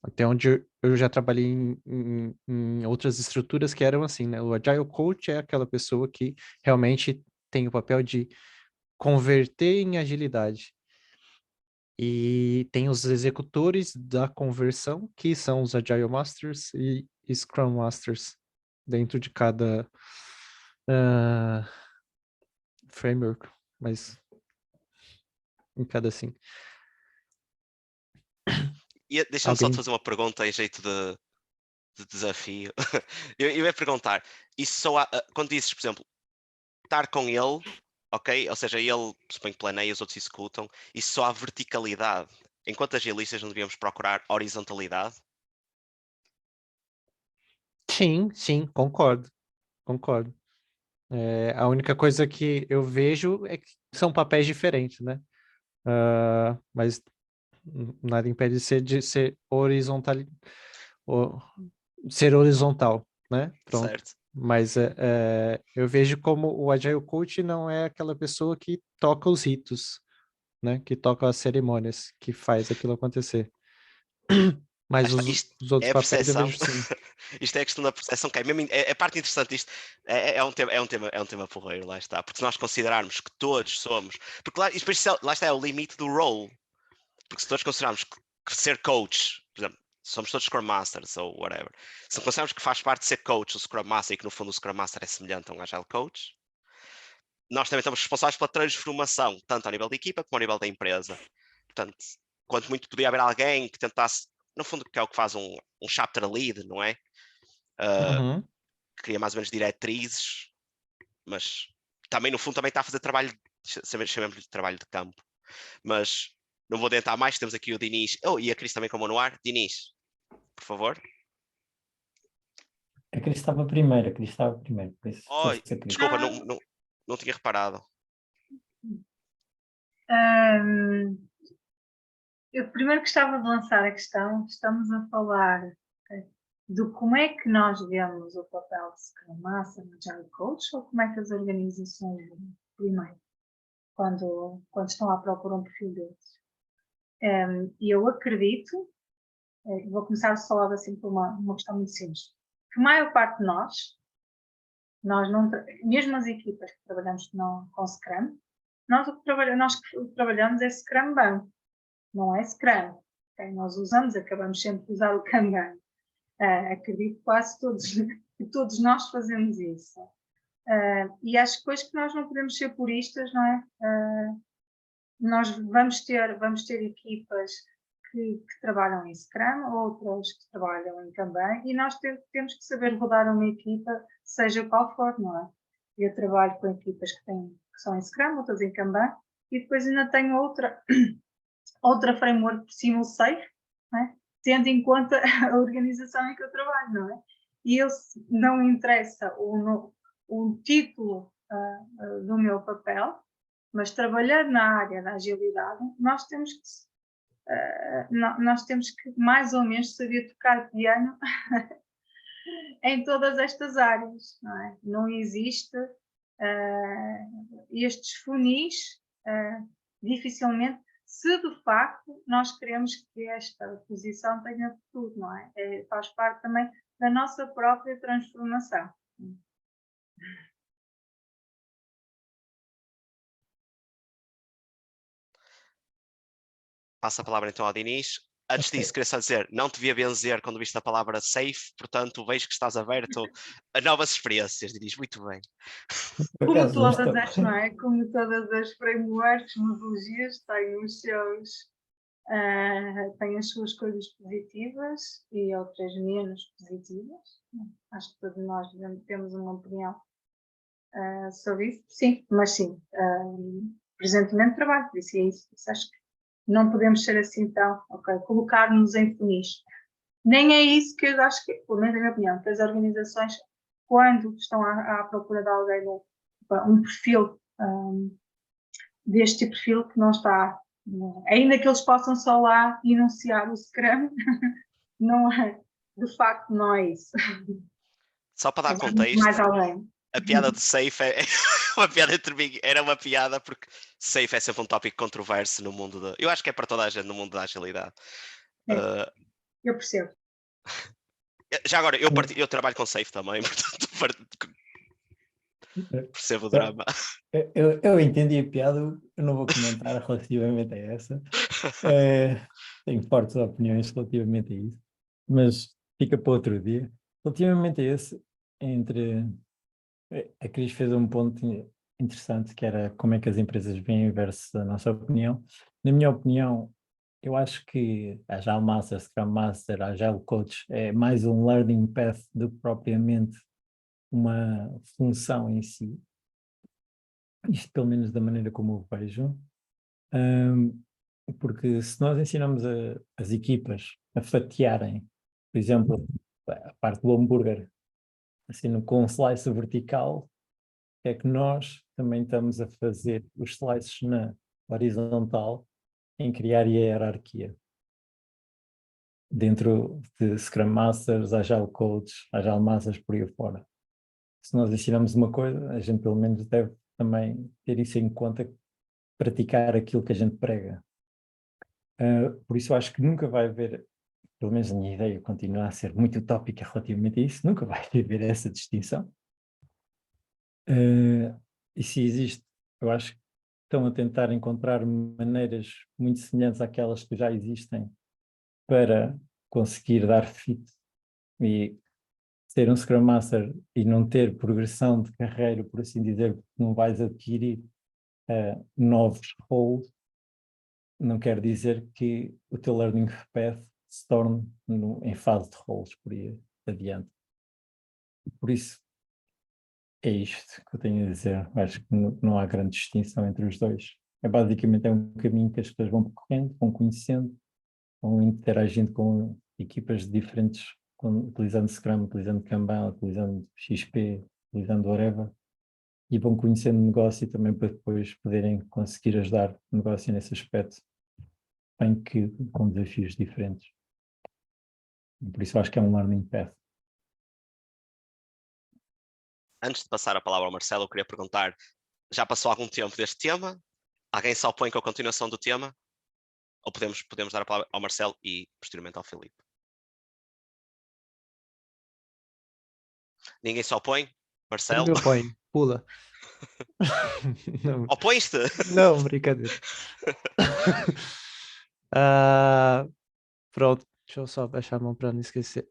Até onde eu já trabalhei em outras estruturas que eram assim, né? O Agile Coach é aquela pessoa que realmente tem o papel de converter em agilidade. E tem os executores da conversão, que são os Agile Masters e Scrum Masters, dentro de cada framework, mas em cada assim. E deixa-me só te fazer uma pergunta em jeito de desafio. eu ia perguntar, isso só há, quando dizes, por exemplo, estar com ele, ok? Ou seja, ele, suponho que planeia, os outros executam, isso só há verticalidade. Enquanto agilistas não devíamos procurar horizontalidade? Sim, concordo. A única coisa que eu vejo é que são papéis diferentes, né? Mas nada impede de ser horizontal, ser horizontal, né? Pronto. Certo. Mas eu vejo como o Agile Coach não é aquela pessoa que toca os ritos, né? Que toca as cerimônias, que faz aquilo acontecer. Mas Isto os outros é a papéis eu percepção. vejo sim. Isto é a questão da percepção, que é, mesmo, é a parte interessante disto. É um tema porreiro, lá está. Porque se nós considerarmos que todos somos. Porque lá, depois, lá está, é o limite do role. Porque se todos considerarmos que ser coach, por exemplo, somos todos Scrum Masters ou whatever, se considerarmos que faz parte de ser coach o Scrum Master e que no fundo o Scrum Master é semelhante a um Agile Coach, nós também estamos responsáveis pela transformação, tanto ao nível da equipa como ao nível da empresa. Portanto, quanto muito podia haver alguém que tentasse, no fundo, que é o que faz um chapter lead, não é? Uhum. Cria mais ou menos diretrizes, mas também, no fundo, também está a fazer trabalho, chamemos-lhe de trabalho de campo. Mas não vou adiantar mais, temos aqui o Dinis, e a Cris também como no ar. Dinis, por favor. A Cris estava primeiro, por isso fosse a Cris. Desculpa, não tinha reparado. Eu primeiro gostava de lançar a questão, estamos a falar de como é que nós vemos o papel de Scrum Master no Agile Coach ou como é que as organizações veem primeiro, quando estão à procura de um perfil deles. E eu acredito, vou começar só assim por uma questão muito simples, que a maior parte de nós não, mesmo as equipas que trabalhamos com Scrum, nós o que trabalhamos é Scrum Bang, não é Scrum. Okay? Nós acabamos sempre de usar o Kanban. Acredito que quase todos nós fazemos isso. E acho que depois que nós não podemos ser puristas, não é? Nós vamos ter equipas que trabalham em Scrum, outras que trabalham em Kanban, e nós temos que saber rodar uma equipa, seja qual for, não é? Eu trabalho com equipas que são em Scrum, outras em Kanban, e depois ainda tenho outra framework por cima, o SAFe, não é? Tendo em conta a organização em que eu trabalho, não é? E não interessa o título do meu papel, mas trabalhar na área da agilidade, nós temos que mais ou menos saber tocar piano em todas estas áreas, não é? Não existe estes funis, dificilmente, se de facto nós queremos que esta posição tenha futuro, não é? Faz parte também da nossa própria transformação. Passo a palavra então ao Dinis. Antes disso, queria só dizer, não te via benzer quando viste a palavra safe, portanto vejo que estás aberto a novas experiências, Dinis, muito bem. Como todas não é? Como todas as frameworks, metodologias têm têm as suas coisas positivas e outras menos positivas. Acho que todos nós temos uma opinião sobre isso. Sim, mas sim, presentemente trabalho, por isso é isso. Acho que não podemos ser assim tão, colocar-nos em funis. Nem é isso que eu acho que, pelo menos na minha opinião, que as organizações, quando estão à procura de alguém, um perfil, deste perfil que não está, ainda que eles possam só lá enunciar o Scrum, não é, de facto não é isso. Só para dar contexto, mais além. A piada de safe é uma piada entre mim, era uma piada porque safe é sempre um tópico controverso no mundo eu acho que é para toda a gente no mundo da agilidade. Eu percebo. Já agora, eu trabalho com safe também, portanto percebo o drama. Eu entendi a piada, eu não vou comentar relativamente a essa. Tenho fortes opiniões relativamente a isso, mas fica para outro dia. Relativamente a esse, a Cris fez um ponto interessante, que era como é que as empresas veem versus a nossa opinião. Na minha opinião, eu acho que Agile Master, Scrum Master, Agile Coach é mais um learning path do que propriamente uma função em si. Isto pelo menos da maneira como eu vejo. Porque se nós ensinamos as equipas a fatiarem, por exemplo, a parte do hambúrguer, assim com um slice vertical, é que nós também estamos a fazer os slices na horizontal em criar a hierarquia. dentro de Scrum Masters, Agile Coaches, Agile Masters, por aí fora. Se nós ensinamos uma coisa, a gente pelo menos deve também ter isso em conta, praticar aquilo que a gente prega. Por isso eu acho que nunca vai haver, pelo menos a minha ideia continua a ser muito utópica relativamente a isso, nunca vai haver essa distinção. E se existe, eu acho que estão a tentar encontrar maneiras muito semelhantes àquelas que já existem para conseguir dar fit e ser um Scrum Master e não ter progressão de carreira, por assim dizer, porque não vais adquirir novos roles, não quer dizer que o teu learning path se torne em fase de roles por aí adiante. Por isso, é isto que eu tenho a dizer. Acho que não há grande distinção entre os dois. Basicamente um caminho que as pessoas vão percorrendo, vão conhecendo, vão interagindo com equipas diferentes, utilizando Scrum, utilizando Kanban, utilizando XP, utilizando whatever, e vão conhecendo o negócio também para depois poderem conseguir ajudar o negócio nesse aspecto, bem que com desafios diferentes. E por isso acho que é um learning path. Antes de passar a palavra ao Marcelo, eu queria perguntar, já passou algum tempo deste tema? Alguém se opõe com a continuação do tema? Ou podemos dar a palavra ao Marcelo e posteriormente ao Filipe? Ninguém se opõe? Marcelo? Eu me oponho, pula. Não, Opões-te? não, brincadeira. Pronto, deixa eu só baixar a mão para não esquecer.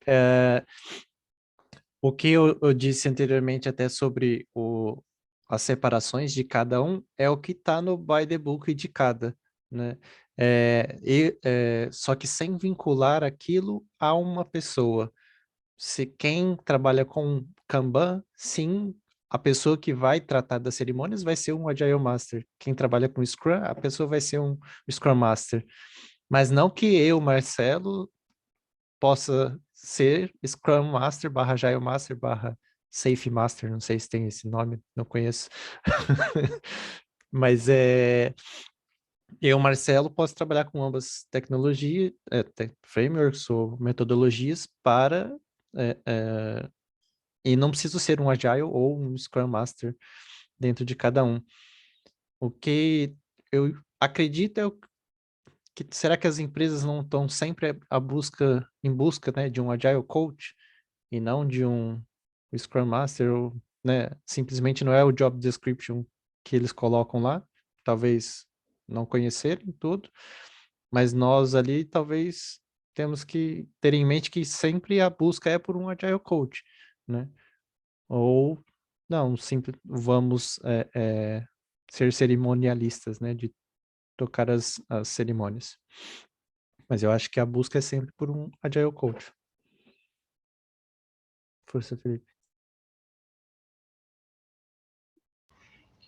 O que eu disse anteriormente até sobre as separações de cada um é o que está no by the book de cada, né? Só que sem vincular aquilo a uma pessoa. Se quem trabalha com Kanban, sim, a pessoa que vai tratar das cerimônias vai ser um Agile Master. Quem trabalha com Scrum, a pessoa vai ser um Scrum Master. Mas não que eu, Marcelo, possa ser Scrum Master / Agile Master / Safe Master, não sei se tem esse nome, não conheço. Mas eu, Marcelo, posso trabalhar com ambas tecnologias, frameworks ou metodologias para e não preciso ser um Agile ou um Scrum Master dentro de cada um. O que eu acredito que será que as empresas não estão sempre em busca, né, de um Agile Coach e não de um Scrum Master, ou, né, simplesmente não é o job description que eles colocam lá, talvez não conhecerem tudo, mas nós ali talvez temos que ter em mente que sempre a busca é por um Agile Coach, né? Ou não, vamos ser cerimonialistas, né, de tocar as cerimônias. Mas eu acho que a busca é sempre por um Agile Coach. Força, Felipe.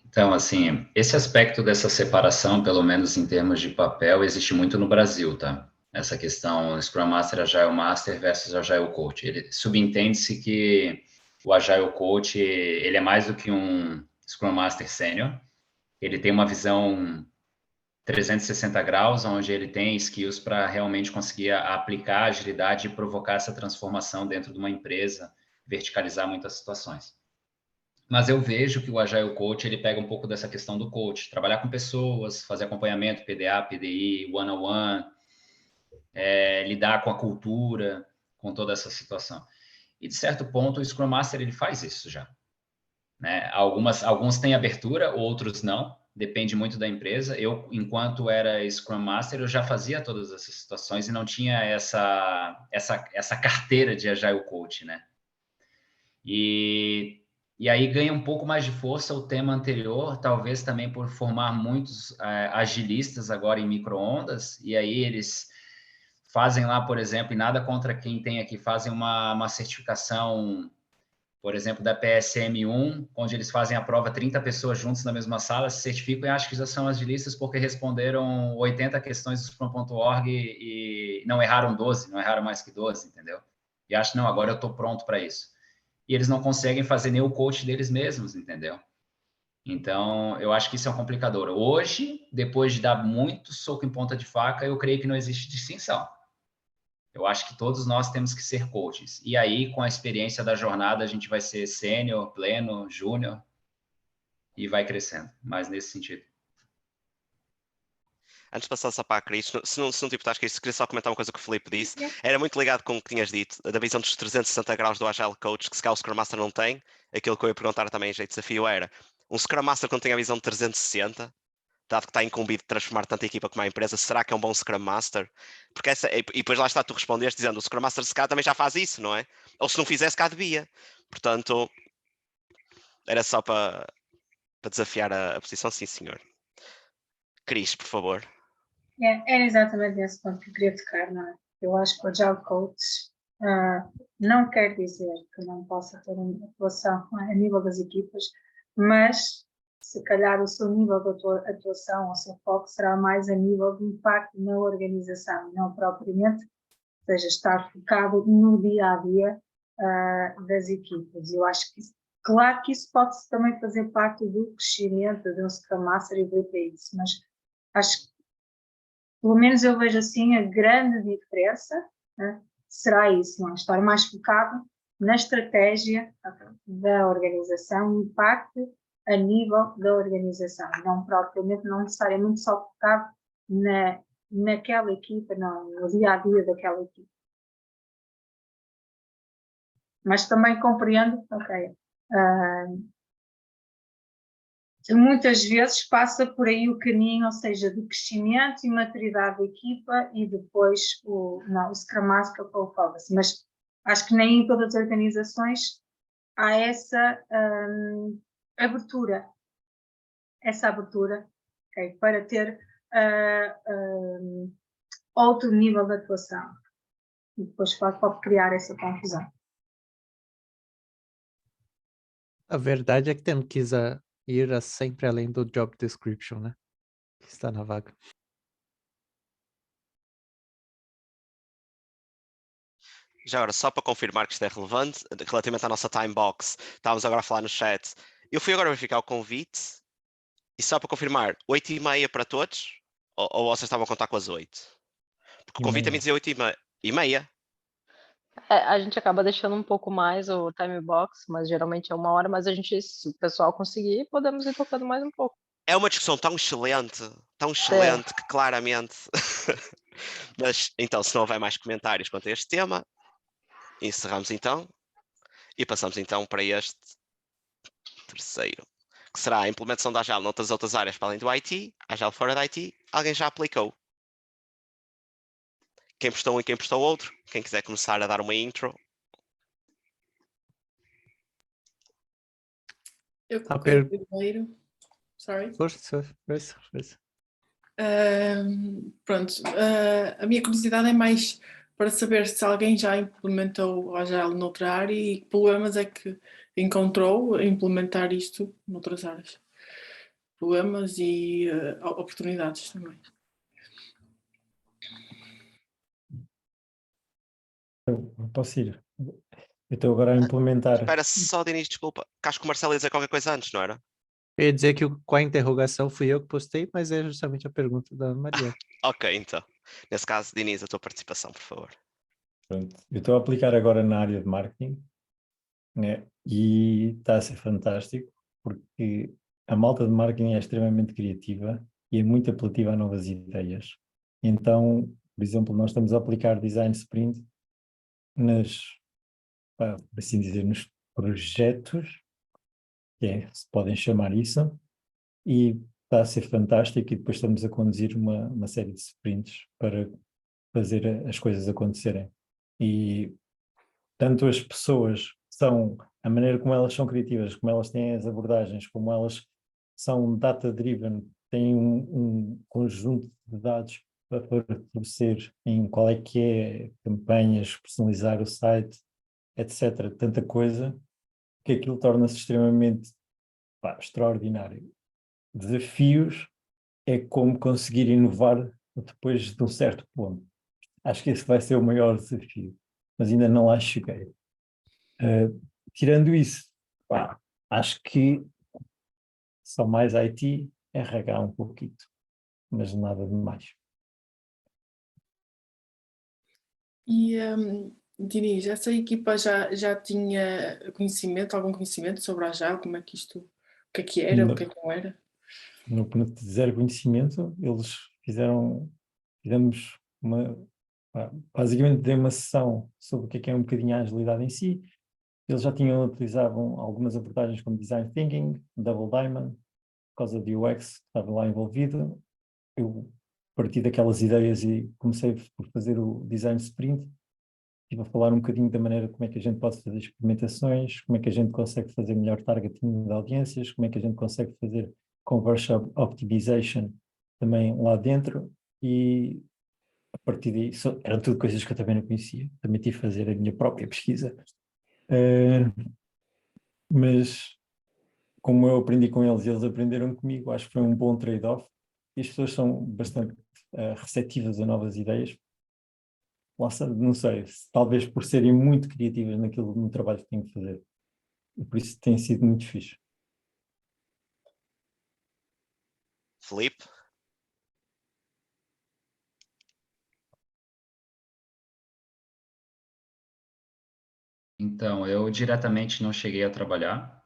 Então, assim, esse aspecto dessa separação, pelo menos em termos de papel, existe muito no Brasil, tá? Essa questão Scrum Master, Agile Master versus Agile Coach. Ele subentende-se que o Agile Coach, ele é mais do que um Scrum Master Sênior. Ele tem uma visão 360 graus, onde ele tem skills para realmente conseguir aplicar a agilidade e provocar essa transformação dentro de uma empresa, verticalizar muitas situações. Mas eu vejo que o Agile Coach, ele pega um pouco dessa questão do coach, trabalhar com pessoas, fazer acompanhamento, PDA, PDI, one-on-one, lidar com a cultura, com toda essa situação. E, de certo ponto, o Scrum Master, ele faz isso já. Né? Alguns têm abertura, outros não, depende muito da empresa. Eu, enquanto era Scrum Master, eu já fazia todas essas situações e não tinha essa carteira de Agile Coach, né? E aí ganha um pouco mais de força o tema anterior, talvez também por formar muitos agilistas agora em micro-ondas, e aí eles fazem lá, por exemplo, e nada contra quem tem aqui, fazem uma certificação, por exemplo, da PSM1, onde eles fazem a prova 30 pessoas juntos na mesma sala, se certificam e acham que já são agilistas porque responderam 80 questões do Scrum.org e não erraram 12, não erraram mais que 12, entendeu? E acham, não, agora eu estou pronto para isso. E eles não conseguem fazer nem o coach deles mesmos, entendeu? Então, eu acho que isso é um complicador. Hoje, depois de dar muito soco em ponta de faca, eu creio que não existe distinção. Eu acho que todos nós temos que ser coaches. E aí, com a experiência da jornada, a gente vai ser sênior, pleno, júnior e vai crescendo. Mas nesse sentido. Antes de passar só para a Cris, se não te importares, Cris, queria só comentar uma coisa que o Filipe disse. Era muito ligado com o que tinhas dito, da visão dos 360 graus do Agile Coach, que se calhar o Scrum Master não tem. Aquilo que eu ia perguntar também em jeito de desafio era, um Scrum Master que não tem a visão de 360, dado que está incumbido de transformar tanto a equipa como a empresa, será que é um bom Scrum Master? Porque e depois lá está, tu respondeste dizendo, o Scrum Master se calhar também já faz isso, não é? Ou se não fizesse, cá devia. Portanto, era só para desafiar a posição, sim senhor. Cris, por favor. Era exatamente nesse ponto que eu queria tocar, não é? Eu acho que o Agile Coach não quer dizer que não possa ter uma atuação a nível das equipas, mas se calhar o seu nível de atuação, o seu foco será mais a nível de impacto na organização, não propriamente, ou seja, estar focado no dia-a-dia das equipas. Eu acho que, claro que isso pode também fazer parte do crescimento de um Scrum Master e do isso, mas acho que pelo menos eu vejo assim a grande diferença, né, será isso, não? Estar mais focado na estratégia da organização, impacto a nível da organização, não propriamente, não necessariamente só focado naquela equipa, não, no dia-a-dia daquela equipa. Mas também compreendo, muitas vezes passa por aí o caminho, ou seja, de crescimento e maturidade da equipa e depois o Scrum Master para o Focus. Mas acho que nem em todas as organizações há essa abertura, para ter outro nível de atuação. E depois pode criar essa confusão. A verdade é que temos que ir sempre além do job description, né? Que está na vaga. Já agora, só para confirmar que isto é relevante, relativamente à nossa time box, estávamos agora a falar no chat. Eu fui agora verificar o convite e só para confirmar, 8h30 para todos? Ou vocês estavam a contar com as 8? Porque o convite também dizia 8h30. A gente acaba deixando um pouco mais o time box, mas geralmente é 1 hora, mas a gente, se o pessoal conseguir, podemos ir tocando mais um pouco. É uma discussão tão excelente que claramente... Mas, então, se não houver mais comentários quanto a este tema, encerramos então e passamos então para este terceiro, que será a implementação da Agile noutras outras áreas para além do IT, Agile fora da IT. Alguém já aplicou? Quem postou um e quem postou outro? Quem quiser começar a dar uma intro. Eu coloquei primeiro. Sorry. Força. Pronto, a minha curiosidade é mais para saber se alguém já implementou o Agile noutra área e que problemas é que encontrou a implementar isto noutras áreas. Problemas e oportunidades também. Eu posso ir. Eu estou agora a implementar. Espera só, Denis, desculpa. Que acho que o Marcelo ia dizer qualquer coisa antes, não era? Eu ia dizer que com a interrogação fui eu que postei, mas é justamente a pergunta da Maria. Ok, então. Nesse caso, Denis, a tua participação, por favor. Pronto. Eu estou a aplicar agora na área de marketing, né? E está a ser fantástico, porque a malta de marketing é extremamente criativa e é muito apelativa a novas ideias. Então, por exemplo, nós estamos a aplicar Design Sprint por assim dizer, nos projetos, se podem chamar isso, e está a ser fantástico, e depois estamos a conduzir uma série de sprints para fazer as coisas acontecerem. E tanto as pessoas a maneira como elas são criativas, como elas têm as abordagens, como elas são data-driven, têm um conjunto de dados para fornecer em qual é que é campanhas, personalizar o site, etc. Tanta coisa que aquilo torna-se extremamente extraordinário. Desafios é como conseguir inovar depois de um certo ponto. Acho que esse vai ser o maior desafio, mas ainda não lá cheguei. Tirando isso, acho que só mais IT, RH um pouquinho, mas nada de mais. E, Diniz, essa equipa já tinha algum conhecimento sobre a Agile, como é que isto, o que é que era, o que é que não era? No que zero conhecimento, fizemos basicamente dei uma sessão sobre o que é um bocadinho a agilidade em si. Eles já utilizavam algumas abordagens como Design Thinking, Double Diamond, por causa do UX que estava lá envolvido. Eu parti daquelas ideias e comecei por fazer o Design Sprint. Estive a falar um bocadinho da maneira como é que a gente pode fazer experimentações, como é que a gente consegue fazer melhor targeting de audiências, como é que a gente consegue fazer conversion optimization também lá dentro, e a partir daí eram tudo coisas que eu também não conhecia, também tive que fazer a minha própria pesquisa. Mas como eu aprendi com eles e eles aprenderam comigo, acho que foi um bom trade-off, e as pessoas são bastante receptivas a novas ideias. Não sei, talvez por serem muito criativas no trabalho que têm que fazer. E por isso tem sido muito fixe. Felipe? Então, eu diretamente não cheguei a trabalhar,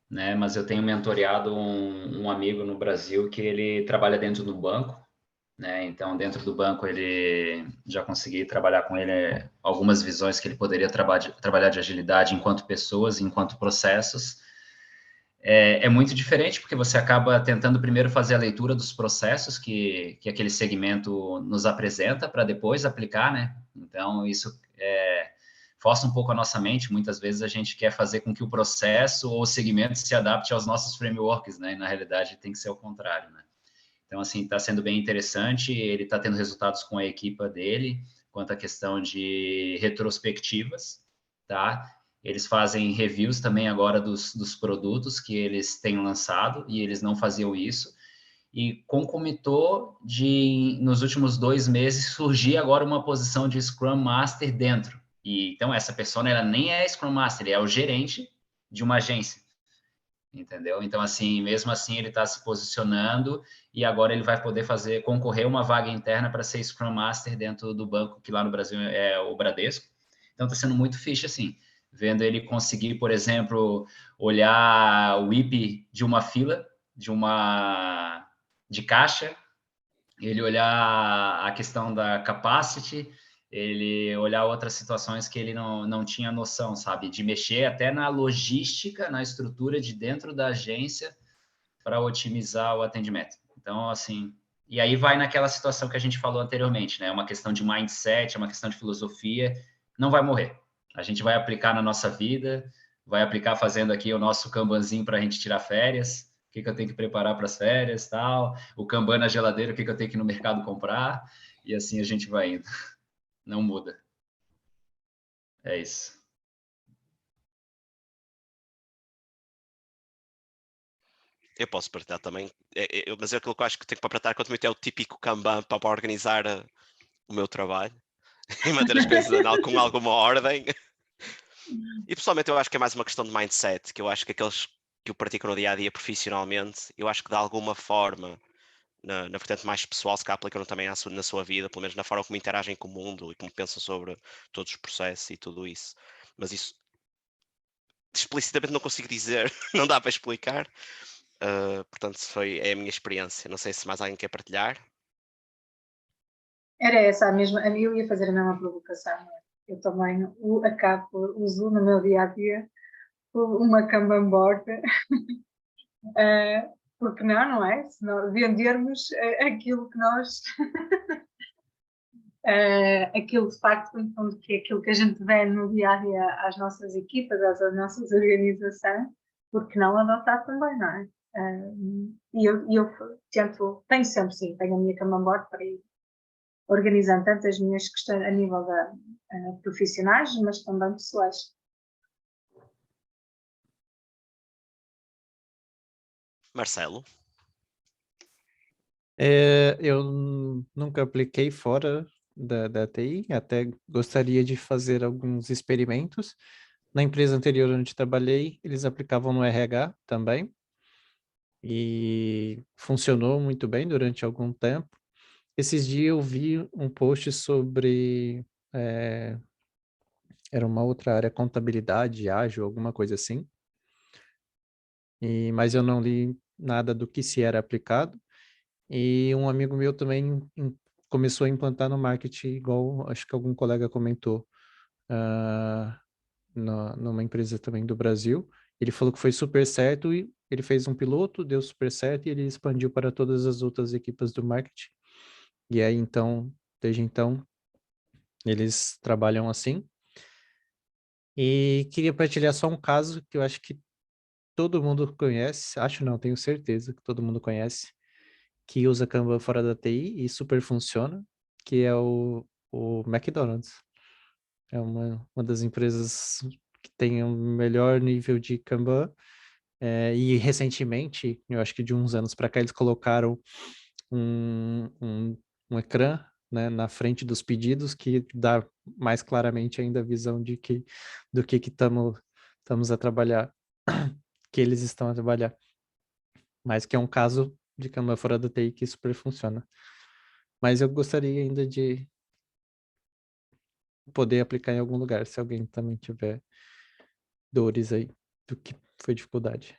né? Mas eu tenho mentoreado um amigo no Brasil que ele trabalha dentro do banco, né? Então, dentro do banco, ele já consegui trabalhar com ele algumas visões que ele poderia trabalhar de agilidade enquanto pessoas, enquanto processos. É muito diferente, porque você acaba tentando primeiro fazer a leitura dos processos que aquele segmento nos apresenta, para depois aplicar, né? Então, isso força um pouco a nossa mente. Muitas vezes a gente quer fazer com que o processo ou o segmento se adapte aos nossos frameworks, né? E, na realidade, tem que ser o contrário, né? Então, assim, está sendo bem interessante. Ele está tendo resultados com a equipa dele, quanto à questão de retrospectivas, tá? Eles fazem reviews também agora dos produtos que eles têm lançado, e eles não faziam isso. E concomitou nos últimos 2 meses, surgir agora uma posição de Scrum Master dentro. E, então, essa pessoa, ela nem é Scrum Master, ele é o gerente de uma agência. Entendeu? Então, assim, mesmo assim, ele está se posicionando, e agora ele vai poder concorrer uma vaga interna para ser Scrum Master dentro do banco, que lá no Brasil é o Bradesco. Então, está sendo muito fixe, assim, vendo ele conseguir, por exemplo, olhar o IP de uma fila, de caixa, ele olhar a questão da capacity, ele olhar outras situações que ele não tinha noção, sabe? De mexer até na logística, na estrutura de dentro da agência para otimizar o atendimento. Então, assim, e aí vai naquela situação que a gente falou anteriormente, né? É uma questão de mindset, é uma questão de filosofia, não vai morrer. A gente vai aplicar na nossa vida, vai aplicar fazendo aqui o nosso Kanbanzinho para a gente tirar férias, o que eu tenho que preparar para as férias, tal, o Kanban na geladeira, o que eu tenho que ir no mercado comprar, e assim a gente vai indo. Não muda. É isso. Eu posso partilhar também, mas aquilo que eu acho que tenho que partilhar quanto é o típico Kanban para organizar o meu trabalho e manter as coisas com alguma ordem. E pessoalmente eu acho que é mais uma questão de mindset, que eu acho que aqueles que eu pratico no dia a dia profissionalmente, eu acho que de alguma forma, na vertente mais pessoal, se calhar aplicam também na sua vida, pelo menos na forma como interagem com o mundo e como pensam sobre todos os processos e tudo isso. Mas isso explicitamente não consigo dizer, não dá para explicar. Portanto, é a minha experiência. Não sei se mais alguém quer partilhar. Era essa a mesma, eu ia fazer a mesma provocação. Eu também uso no meu dia a dia uma Kanban board, porque não é? Se nós vendermos aquilo que nós. Aquilo de facto, que é aquilo que a gente vê no dia a dia às nossas equipas, às nossas organizações, porque não adotar também, não é? E eu tenho sempre, sim, tenho a minha Kanban board para ir organizando tanto as minhas questões a nível profissionais, mas também pessoais. Marcelo? Eu nunca apliquei fora da TI, até gostaria de fazer alguns experimentos. Na empresa anterior onde trabalhei, eles aplicavam no RH também, e funcionou muito bem durante algum tempo. Esses dias eu vi um post sobre era uma outra área, contabilidade, ágil, alguma coisa assim. Mas eu não li nada do que se era aplicado. E um amigo meu também começou a implantar no marketing, igual acho que algum colega comentou, numa empresa também do Brasil. Ele falou que foi super certo e ele fez um piloto, deu super certo e ele expandiu para todas as outras equipes do marketing. E aí, então, desde então, eles trabalham assim. E queria partilhar só um caso que eu acho que todo mundo conhece, acho não, tenho certeza que todo mundo conhece, que usa Kanban fora da TI e super funciona, que é o McDonald's. É uma das empresas que tem o melhor nível de Kanban. E recentemente, eu acho que de uns anos para cá, eles colocaram um ecrã, né, na frente dos pedidos que dá mais claramente ainda a visão do que estamos a trabalhar, que eles estão a trabalhar. Mas que é um caso de Kanban fora da TI que super funciona. Mas eu gostaria ainda de poder aplicar em algum lugar, se alguém também tiver dores aí do que foi dificuldade.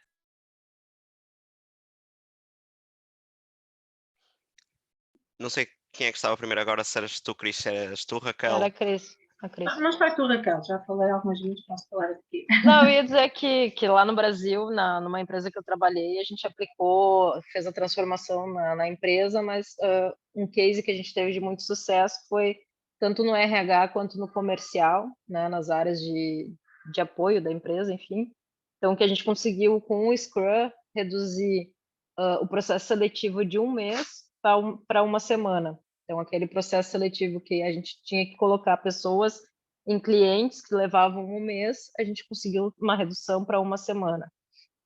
Não sei quem é que estava primeiro agora, se eras tu, Cris, se eras tu, Raquel. Era a Cris. A Cris. Mas vai tu, Raquel, já falei algumas vezes, posso falar aqui. Não, eu ia dizer que lá no Brasil, numa empresa que eu trabalhei, a gente aplicou, fez a transformação na empresa, mas um case que a gente teve de muito sucesso foi tanto no RH quanto no comercial, né, nas áreas de apoio da empresa, enfim. Então, que a gente conseguiu, com o Scrum, reduzir o processo seletivo de um mês para uma semana. Então, aquele processo seletivo que a gente tinha que colocar pessoas em clientes que levavam um mês, a gente conseguiu uma redução para uma semana.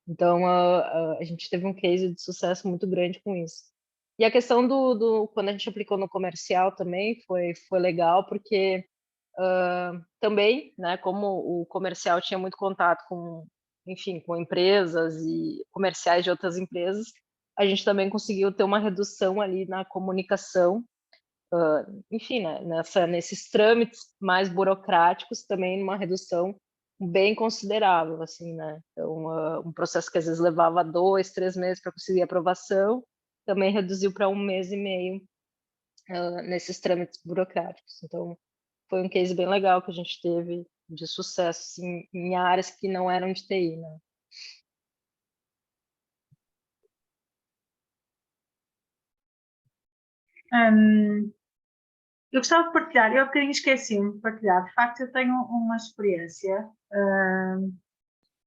Então, a gente teve um case de sucesso muito grande com isso. E a questão quando a gente aplicou no comercial também foi legal, porque também, né, como o comercial tinha muito contato com, enfim, com empresas e comerciais de outras empresas, a gente também conseguiu ter uma redução ali na comunicação, enfim, né, nesses trâmites mais burocráticos, também uma redução bem considerável, assim, né? Então, um processo que às vezes levava 2, 3 meses para conseguir aprovação, também reduziu para 1 mês e meio nesses trâmites burocráticos. Então, foi um case bem legal que a gente teve de sucesso assim, em áreas que não eram de TI, né? Eu gostava de partilhar, eu há bocadinho esqueci-me de partilhar. De facto, eu tenho uma experiência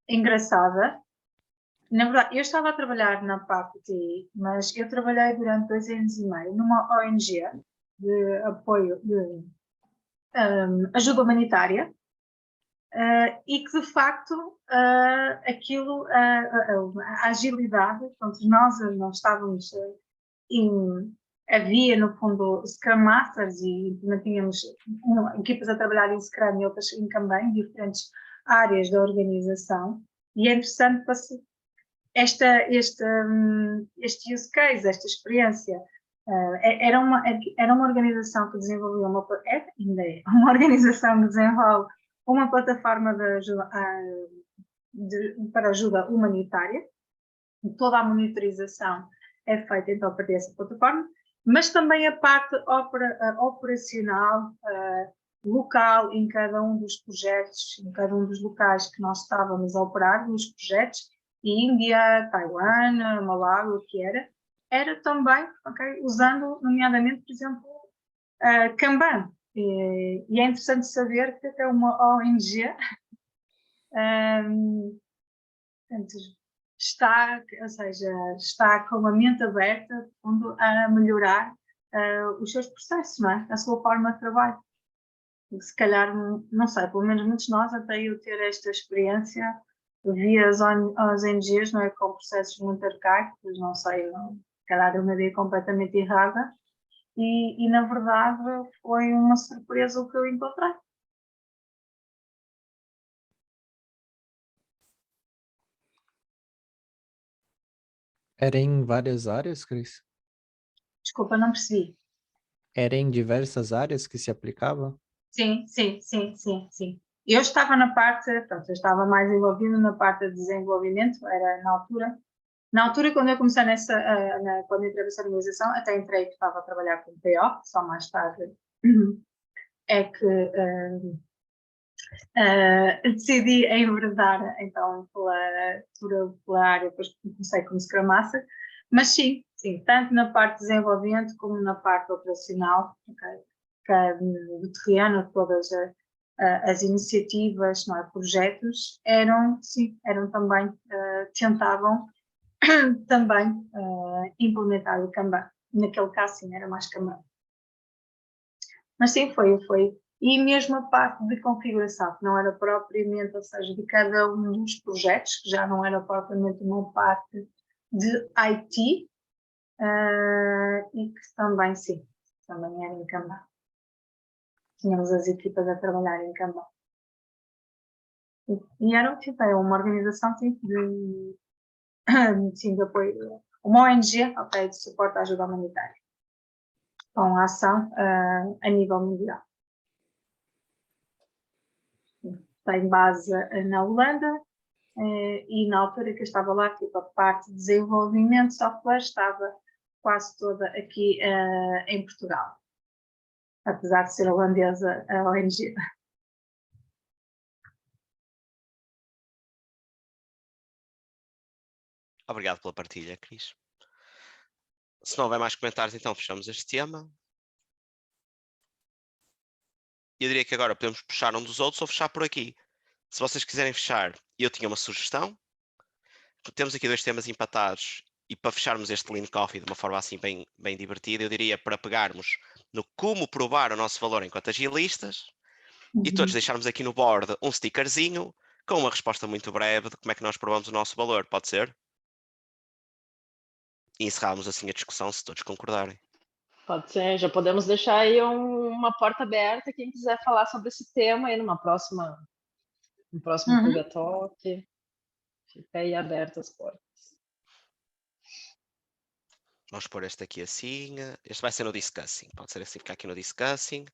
engraçada. Na verdade, eu estava a trabalhar na parte de TI, mas eu trabalhei durante 2 anos e meio numa ONG de apoio, de ajuda humanitária, e que de facto aquilo, a agilidade, portanto, nós não estávamos havia no fundo Scrum Masters e também tínhamos equipas a trabalhar em Scrum e outras em Kanban, diferentes áreas da organização, e é interessante para este use case, esta experiência. Era uma organização que desenvolvia ainda é uma organização que desenvolve uma plataforma para ajuda humanitária. Toda a monitorização é feita então a partir dessa plataforma, mas também a parte operacional, local, em cada um dos projetos, em cada um dos locais que nós estávamos a operar, nos projetos, Índia, Taiwan, Malawi, o que era também, usando nomeadamente, por exemplo, Kanban. E é interessante saber que até uma ONG está com a mente aberta a melhorar os seus processos, não é? A sua forma de trabalho. Se calhar, não sei, pelo menos muitos de nós, até eu ter esta experiência, vi as ONGs, não é, com processos muito arcaicos, não sei, se calhar eu me vi completamente errada, e na verdade foi uma surpresa o que eu encontrei. Era em várias áreas, Cris? Desculpa, não percebi. Era em diversas áreas que se aplicava? Sim, sim, sim, sim, sim. Eu estava na parte, pronto, eu estava mais envolvida na parte de desenvolvimento, era na altura quando eu comecei quando entrei nessa organização, até entrei que estava a trabalhar com PO, só mais tarde é que decidi enverdar então pela área, depois comecei como Scrum Master, mas sim, sim, tanto na parte de desenvolvimento como na parte operacional, okay, do terreno, todas as iniciativas, não é, projetos, eram também, tentavam também implementar o Kanban. Naquele caso, sim, era mais Kanban. Mas sim, foi. E mesmo a parte de configuração, que não era propriamente, ou seja, de cada um dos projetos, que já não era propriamente uma parte de IT, e que também, sim, também era em Kanban. Tínhamos as equipas a trabalhar em Kanban. E era uma organização sim, sim, de apoio, uma ONG, ok, de suporte à ajuda humanitária, com ação a nível mundial. Tem base na Holanda e na altura que eu estava lá, tipo, a parte de desenvolvimento de software estava quase toda aqui em Portugal, apesar de ser holandesa a ONG. Obrigado pela partilha, Cris. Se não houver mais comentários, então fechamos este tema. Eu diria que agora podemos puxar um dos outros ou fechar por aqui. Se vocês quiserem fechar, eu tinha uma sugestão. Temos aqui 2 temas empatados e para fecharmos este Lean Coffee de uma forma assim bem divertida, eu diria para pegarmos no como provar o nosso valor enquanto agilistas e todos deixarmos aqui no board um stickerzinho com uma resposta muito breve de como é que nós provamos o nosso valor, pode ser? E encerrarmos assim a discussão, se todos concordarem. Pode ser, já podemos deixar aí uma porta aberta, quem quiser falar sobre esse tema aí no próximo Tuga Talk, fica aí aberto as portas. Vamos pôr este aqui assim, este vai ser no Discussing, pode ser assim, ficar aqui no Discussing.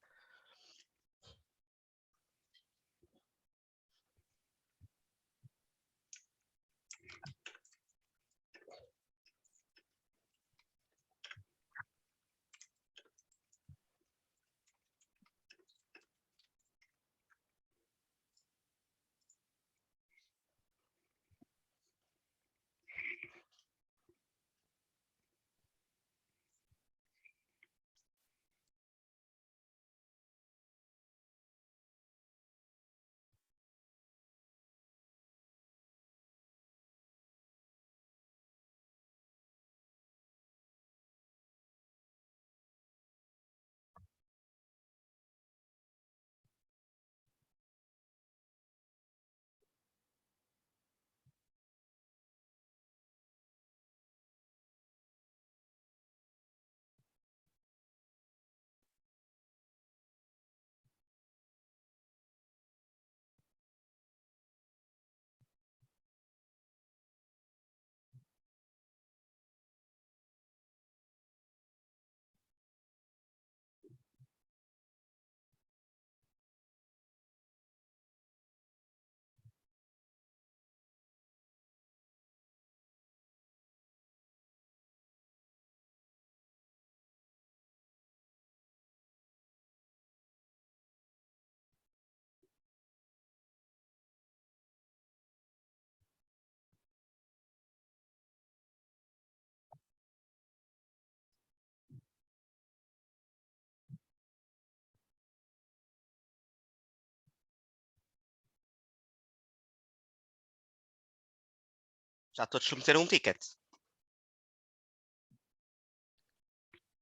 Já todos submeteram um ticket.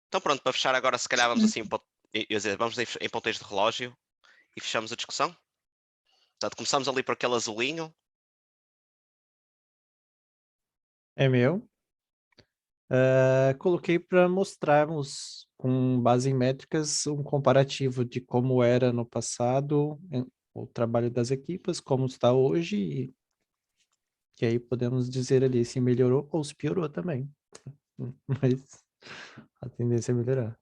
Então pronto, para fechar agora, se calhar vamos assim, vamos em ponteiros de relógio e fechamos a discussão. Portanto, começamos ali por aquele azulinho. É meu. Coloquei para mostrarmos com base em métricas um comparativo de como era no passado o trabalho das equipas, como está hoje, e que aí podemos dizer ali se melhorou ou se piorou também. Mas a tendência é melhorar.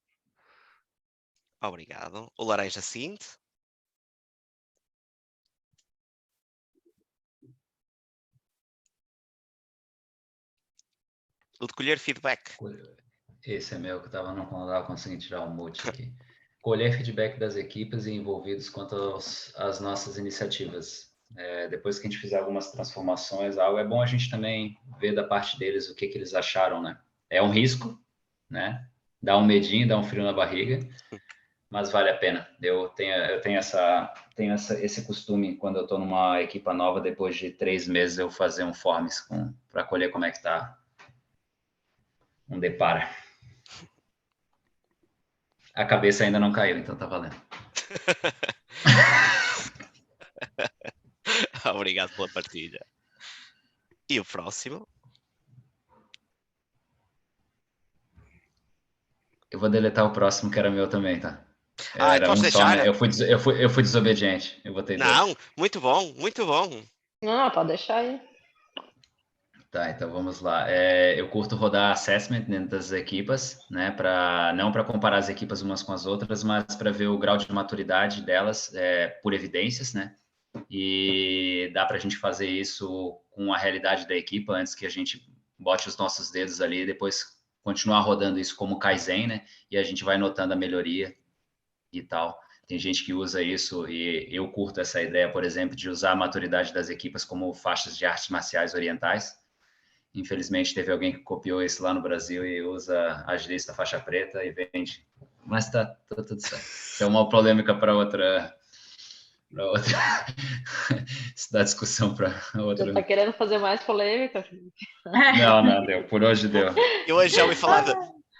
Obrigado. O laranja Cinti. O de colher feedback. Esse é meu, que não estava conseguindo tirar o mute aqui. Colher feedback das equipes e envolvidos quanto às nossas iniciativas. Depois que a gente fizer algumas transformações, é bom a gente também ver da parte deles o que eles acharam, né? É um risco, né? Dá um medinho, dá um frio na barriga, mas vale a pena. Eu tenho esse costume, quando eu estou numa equipa nova, depois de 3 meses, eu fazer um forms para colher como é que está um depara. A cabeça ainda não caiu, então tá valendo. Obrigado pela partilha. E o próximo? Eu vou deletar o próximo, que era meu também, tá? Então podes deixar? Eu fui desobediente. Eu botei Não, dois. muito bom, muito bom. Não, pode deixar aí. Tá, então vamos lá. Eu curto rodar assessment dentro das equipas, né? Não para comparar as equipas umas com as outras, mas para ver o grau de maturidade delas por evidências, né? E dá para a gente fazer isso com a realidade da equipa antes que a gente bote os nossos dedos ali e depois continuar rodando isso como Kaizen, né? E a gente vai notando a melhoria e tal. Tem gente que usa isso e eu curto essa ideia, por exemplo, de usar a maturidade das equipas como faixas de artes marciais orientais. Infelizmente, teve alguém que copiou isso lá no Brasil e usa agilista faixa preta e vende. Mas tá tudo certo. Isso é uma polêmica para outra. Isso dá discussão para outra. Já tá querendo fazer mais polêmica? Não, deu. Por hoje deu. Eu hoje já ouvi falar de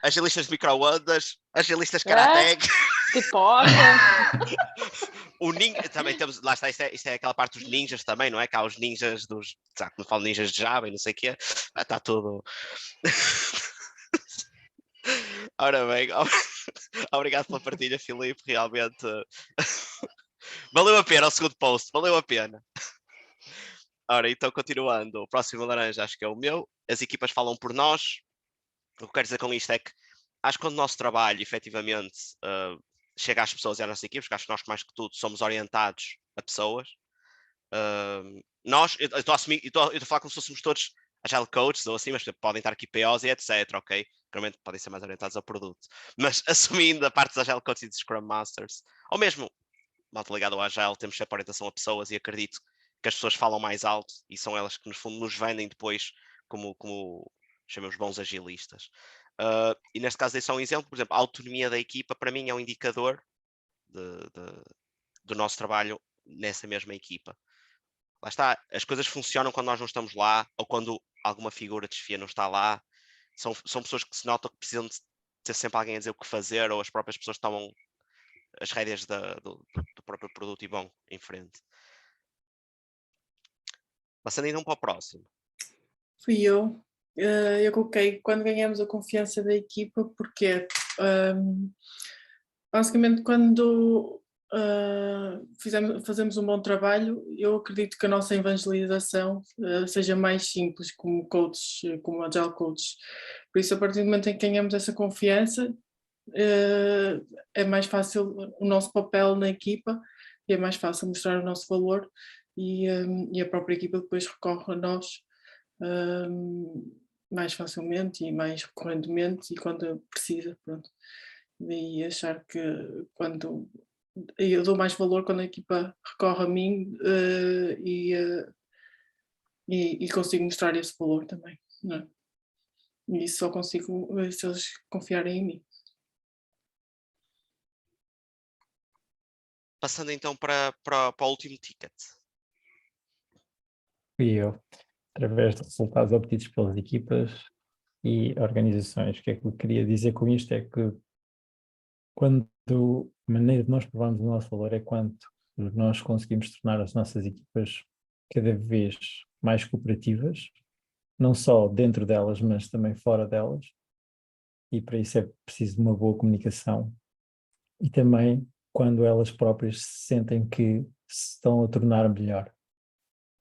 agilistas de micro-ondas, agilistas karate. Pipoca. O ninja, também temos, lá está, isto é aquela parte dos ninjas também, não é? Que há os ninjas dos, sabe, quando falo ninjas de Java e não sei o quê, está tudo. Ora bem, obrigado pela partilha, Filipe, realmente valeu a pena o segundo post, valeu a pena. Ora, então continuando, o próximo laranja acho que é o meu, as equipas falam por nós. O que eu quero dizer com isto é que acho que quando o nosso trabalho efetivamente chega às pessoas e às nossas equipes, que acho que nós mais que tudo somos orientados a pessoas. Eu estou a falar como se fôssemos todos agile coaches ou assim, mas podem estar aqui POs e etc, ok? Realmente podem ser mais orientados ao produto. Mas assumindo a parte dos agile coaches e dos Scrum Masters, ou mesmo malta ligado ao agile, temos sempre orientação a pessoas e acredito que as pessoas falam mais alto e são elas que no fundo nos vendem depois como chamamos bons agilistas. E neste caso é só um exemplo, por exemplo, a autonomia da equipa para mim é um indicador do nosso trabalho nessa mesma equipa. Lá está, as coisas funcionam quando nós não estamos lá ou quando alguma figura de chefia não está lá. São pessoas que se notam que precisam de ter sempre alguém a dizer o que fazer ou as próprias pessoas tomam as rédeas do próprio produto e vão em frente. Passando então para o próximo. Fui eu. Eu coloquei quando ganhamos a confiança da equipa, porque basicamente quando fazemos um bom trabalho, eu acredito que a nossa evangelização seja mais simples como coaches, como agile coaches. Por isso, a partir do momento em que ganhamos essa confiança, é mais fácil o nosso papel na equipa e é mais fácil mostrar o nosso valor e a própria equipa depois recorre a nós mais facilmente e mais recorrentemente e quando precisa, pronto. Daí achar que quando eu dou mais valor quando a equipa recorre a mim e consigo mostrar esse valor também, não é? E isso só consigo se eles confiarem em mim. Passando então para o último ticket. Fui eu, através de resultados obtidos pelas equipas e organizações. O que é que eu queria dizer com isto é que quando a maneira de nós provarmos o nosso valor é quanto nós conseguimos tornar as nossas equipas cada vez mais cooperativas, não só dentro delas, mas também fora delas, e para isso é preciso de uma boa comunicação, e também quando elas próprias sentem que se estão a tornar melhor.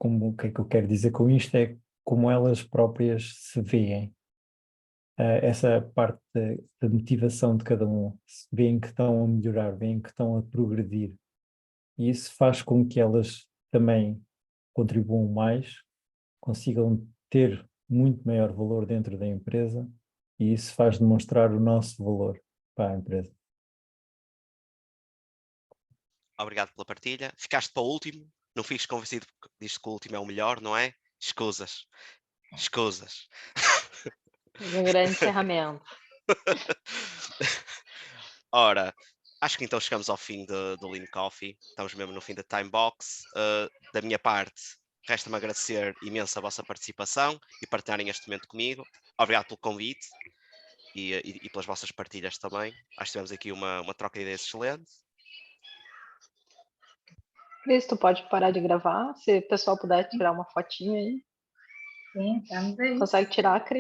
O que é que eu quero dizer com isto é como elas próprias se veem. Essa parte da motivação de cada um, veem que estão a melhorar, veem que estão a progredir. E isso faz com que elas também contribuam mais, consigam ter muito maior valor dentro da empresa e isso faz demonstrar o nosso valor para a empresa. Obrigado pela partilha. Ficaste para o último. Não fiques convencido porque diz que o último é o melhor, não é? Escusas. Escusas. Um grande encerramento. Ora, acho que então chegamos ao fim do Lean Coffee. Estamos mesmo no fim da Time Box. Da minha parte, resta-me agradecer imenso a vossa participação e partilharem este momento comigo. Obrigado pelo convite e pelas vossas partilhas também. Acho que tivemos aqui uma troca de ideias excelente. Cris, tu pode parar de gravar? Se o pessoal puder tirar uma fotinha aí. Sim, estamos aí. Consegue tirar, Cris?